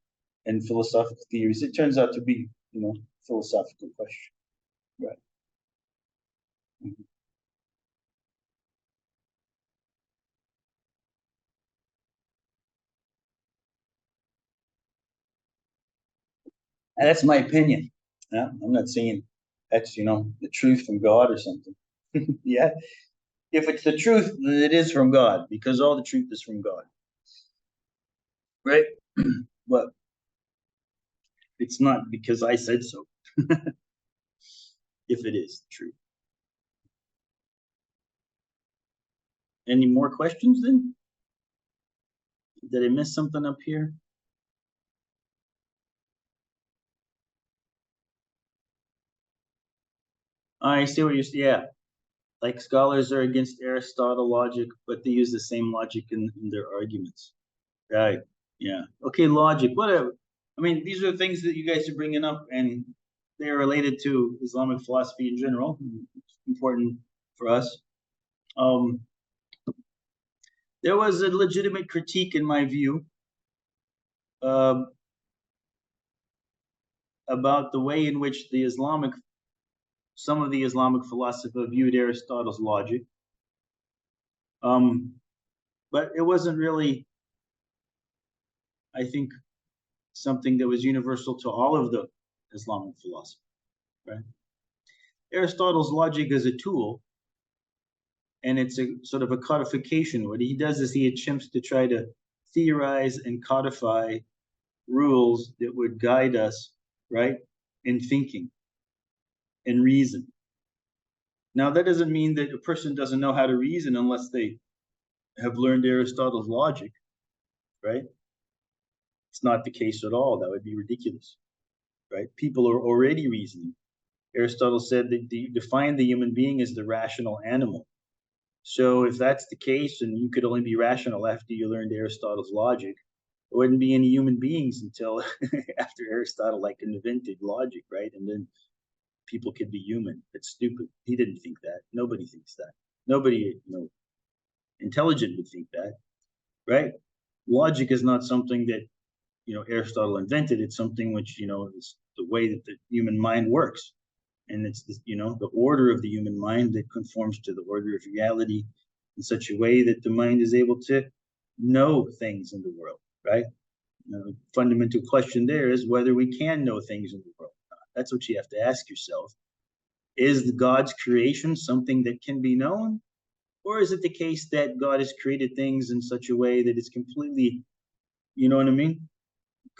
and philosophical theories. It turns out to be, philosophical question, right? Mm-hmm. And that's my opinion. Yeah, I'm not saying that's the truth from God or something. Yeah, if it's the truth, then it is from God, because all the truth is from God, right? But it's not because I said so. if it is true. Any more questions then? Did I miss something up here? I see what you're saying. Yeah. Like scholars are against Aristotle logic, but they use the same logic in their arguments. Right. Yeah. Okay, logic, whatever. I mean, these are things that you guys are bringing up, and they're related to Islamic philosophy in general. It's important for us. There was a legitimate critique, in my view, uh, about the way in which some of the Islamic philosophers viewed Aristotle's logic. But it wasn't really, I think, something that was universal to all of the Islamic philosophy, right? Aristotle's logic is a tool, and it's a sort of a codification. What he does is he attempts to try to theorize and codify rules that would guide us, right, in thinking and reason. Now, that doesn't mean that a person doesn't know how to reason unless they have learned Aristotle's logic, right? It's not the case at all. That would be ridiculous, right? People are already reasoning. Aristotle said that defined the human being as the rational animal. So if that's the case, and you could only be rational after you learned Aristotle's logic, there wouldn't be any human beings until after Aristotle like invented logic, right? And then people could be human. It's stupid. He didn't think that. Nobody thinks that. Nobody, intelligent would think that, right? Logic is not something that Aristotle invented. It's something which is the way that the human mind works, and it's the order of the human mind that conforms to the order of reality in such a way that the mind is able to know things in the world, right? The fundamental question there is whether we can know things in the world. That's what you have to ask yourself. Is God's creation something that can be known? Or is it the case that God has created things in such a way that it's completely,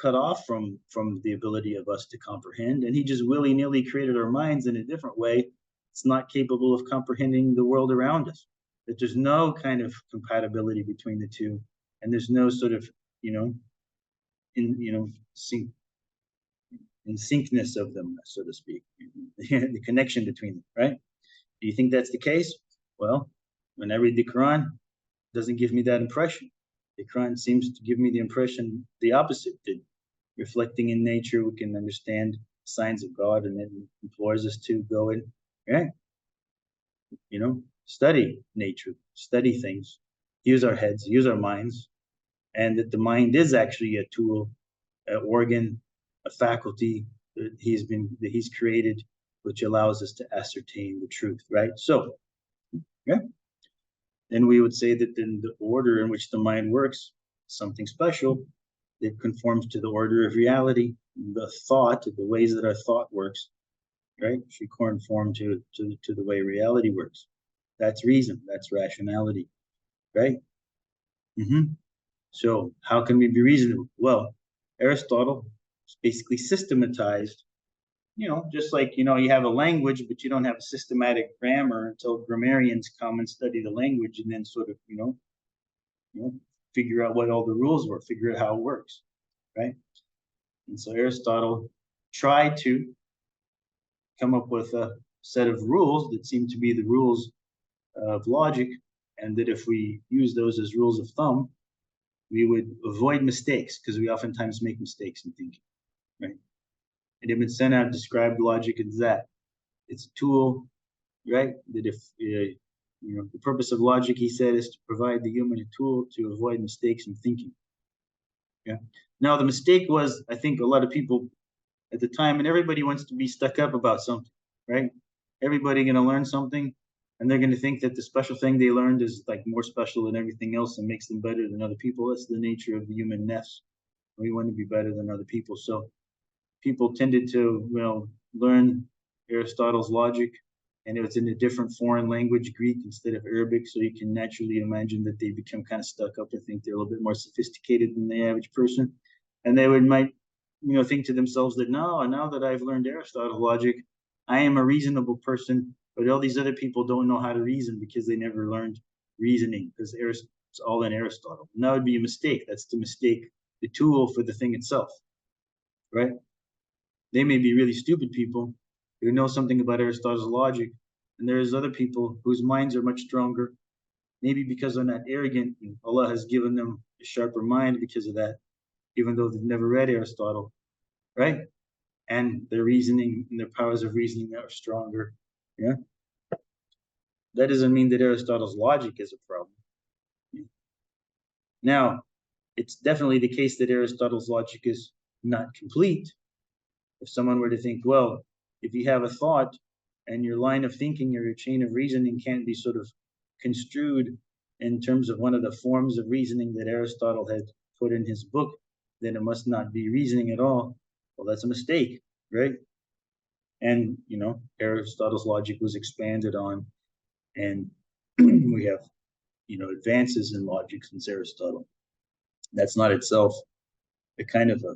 cut off from the ability of us to comprehend, and he just willy-nilly created our minds in a different way. It's not capable of comprehending the world around us. That there's no kind of compatibility between the two, and there's no sort of syncness of them, so to speak, the connection between them, right? Do you think that's the case? Well, when I read the Quran, it doesn't give me that impression. The Quran seems to give me the impression the opposite, that reflecting in nature, we can understand signs of God, and it implores us to go in, right? Study nature, study things, use our heads, use our minds, and that the mind is actually a tool, an organ, a faculty that he's created, which allows us to ascertain the truth, right? So, yeah. Then we would say that then the order in which the mind works, something special, that conforms to the order of reality, the thought, the ways that our thought works, right? Should conform to the way reality works. That's reason, that's rationality, right? So how can we be reasonable? Well, Aristotle basically systematized, just like, you have a language, but you don't have a systematic grammar until grammarians come and study the language and then sort of, figure out what all the rules were, figure out how it works, right? And so Aristotle tried to come up with a set of rules that seem to be the rules of logic, and that if we use those as rules of thumb, we would avoid mistakes, because we oftentimes make mistakes in thinking, right? And Ibn Sina described logic as that. It's a tool, right? That if, the purpose of logic, he said, is to provide the human a tool to avoid mistakes in thinking. Yeah. Now, the mistake was, I think a lot of people at the time, and everybody wants to be stuck up about something, right? Everybody going to learn something, and they're going to think that the special thing they learned is like more special than everything else and makes them better than other people. That's the nature of the human nefs. We want to be better than other people. So people tended to, learn Aristotle's logic, and it was in a different foreign language, Greek instead of Arabic. So you can naturally imagine that they become kind of stuck up and think they're a little bit more sophisticated than the average person. And they might think to themselves that, no, now that I've learned Aristotle's logic, I am a reasonable person, but all these other people don't know how to reason because they never learned reasoning, because it's all in Aristotle. And that would be a mistake. That's to mistake the tool for the thing itself, right? They may be really stupid people who know something about Aristotle's logic, and there's other people whose minds are much stronger, maybe because they're not arrogant, and Allah has given them a sharper mind because of that, even though they've never read Aristotle, right? And their reasoning and their powers of reasoning are stronger. Yeah. That doesn't mean that Aristotle's logic is a problem. Now, it's definitely the case that Aristotle's logic is not complete. If someone were to think, well, if you have a thought and your line of thinking or your chain of reasoning can't be sort of construed in terms of one of the forms of reasoning that Aristotle had put in his book, then it must not be reasoning at all. Well, that's a mistake, right? And, Aristotle's logic was expanded on, and we have, advances in logic since Aristotle. That's not itself a kind of a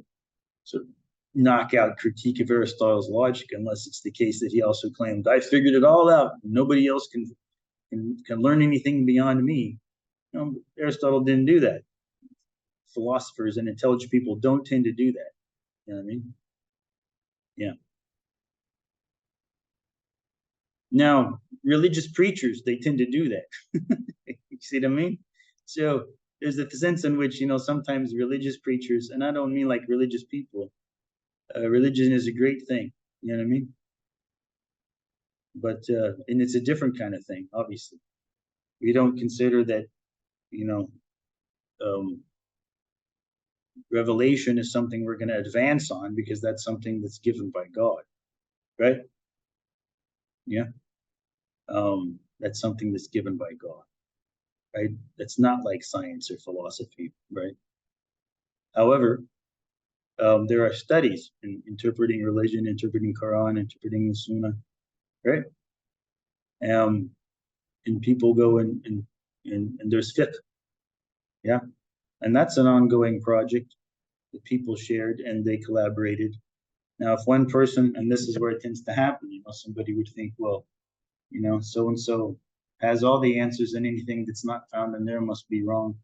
sort of knockout critique of Aristotle's logic, unless it's the case that he also claimed, I figured it all out. Nobody else can learn anything beyond me. Aristotle didn't do that. Philosophers and intelligent people don't tend to do that. You know what I mean? Yeah. Now, religious preachers, they tend to do that. You see what I mean? So there's a sense in which, sometimes religious preachers, and I don't mean like religious people, religion is a great thing. You know what I mean? But, and it's a different kind of thing, obviously. We don't consider that, revelation is something we're going to advance on, because that's something that's given by God, right? Yeah. That's something that's given by God, right? That's not like science or philosophy, right? However, there are studies in interpreting religion, interpreting Quran, interpreting the Sunnah, right? And people go and there's fiqh, yeah, and that's an ongoing project that people shared and they collaborated. Now, if one person, and this is where it tends to happen, somebody would think, well, so and so has all the answers, and anything that's not found in there must be wrong,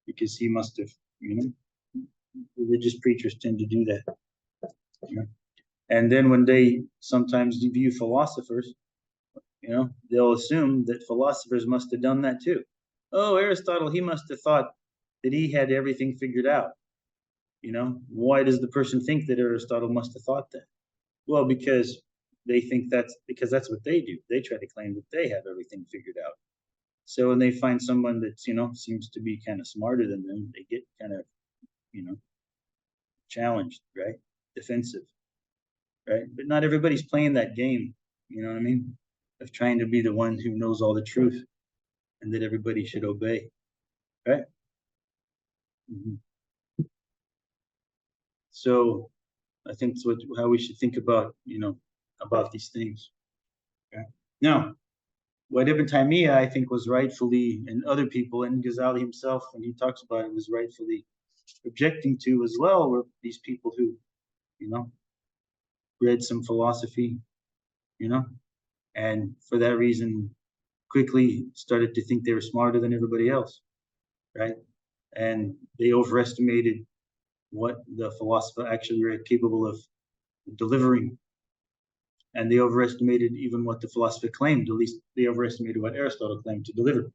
because he must have, religious preachers tend to do that. And then when they sometimes view philosophers, they'll assume that philosophers must have done that too. Oh, Aristotle, he must have thought that he had everything figured out. Why does the person think that Aristotle must have thought that? Well, because they think that's what they do. They try to claim that they have everything figured out. So when they find someone that, seems to be kind of smarter than them, they get kind of, challenged, right? Defensive, right? But not everybody's playing that game, you know what I mean? Of trying to be the one who knows all the truth and that everybody should obey, right? Mm-hmm. So I think it's how we should think about, about these things. Okay? Now, what Ibn Taymiyyah, I think, was rightfully, and other people, and Ghazali himself, when he talks about it, was rightfully objecting to as well, were these people who, read some philosophy, and for that reason quickly started to think they were smarter than everybody else, right? And they overestimated what the philosopher actually were capable of delivering. And they overestimated even what the philosopher claimed. At least they overestimated what Aristotle claimed to deliver.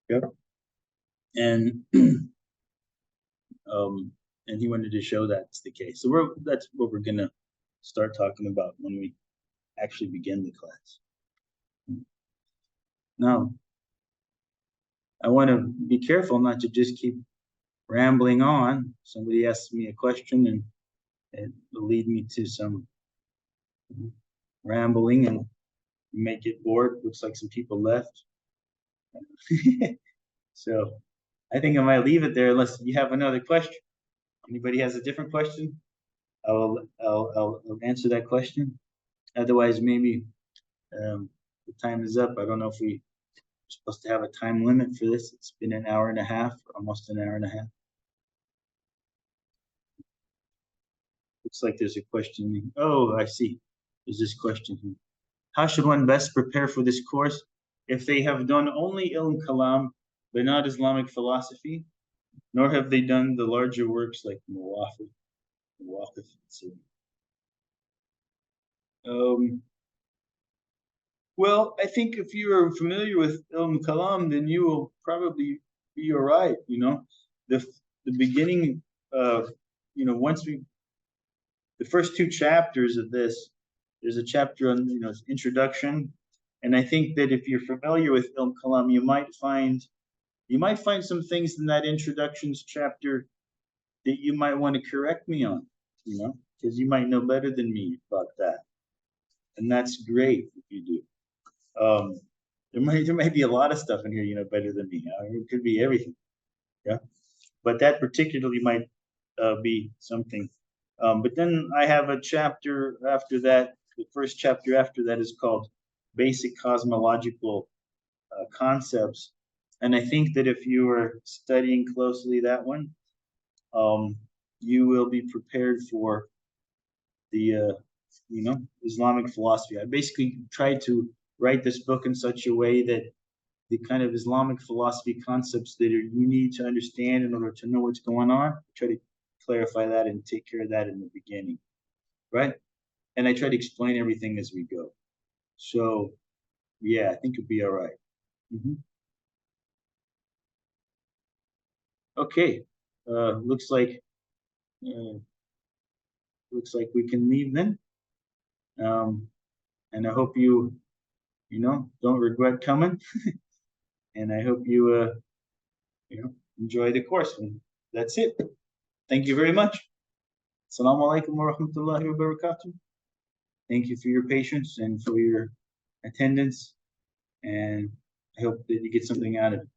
Yep. And and he wanted to show that's the case. So that's what we're gonna start talking about when we actually begin the class. Now, I want to be careful not to just keep rambling on. Somebody asks me a question and it will lead me to some rambling and you may get bored. Looks like some people left. So I think I might leave it there unless you have another question. Anybody has a different question? I'll answer that question. Otherwise, maybe the time is up. I don't know if we're supposed to have a time limit for this. It's been an hour and a half, almost an hour and a half. Looks like there's a question. Oh, I see. There's this question here. how should one best prepare for this course? If they have done only ilm kalam, but not Islamic philosophy, nor have they done the larger works like Mawaqif, etc. Well, I think if you are familiar with ilm kalam, then you will probably be all right. The beginning, once the first two chapters of this, there's a chapter on introduction, and I think that if you're familiar with ilm kalam, you might find some things in that introductions chapter that you might want to correct me on, because you might know better than me about that, and that's great if you do. There might be a lot of stuff in here, better than me. It could be everything, yeah. But that particularly might be something. But then I have a chapter after that. The first chapter after that is called Basic Cosmological Concepts, and I think that if you are studying closely that one, you will be prepared for the Islamic philosophy. I basically tried to write this book in such a way that the kind of Islamic philosophy concepts that you need to understand in order to know what's going on, I try to clarify that and take care of that in the beginning, right? And I try to explain everything as we go. So, yeah, I think it'll be all right. Okay, looks like we can leave then. And I hope you don't regret coming. And I hope you enjoy the course. And that's it. Thank you very much. Assalamu alaikum wa rahmatullahi wa barakatuh. Thank you for your patience and for your attendance. And I hope that you get something out of it.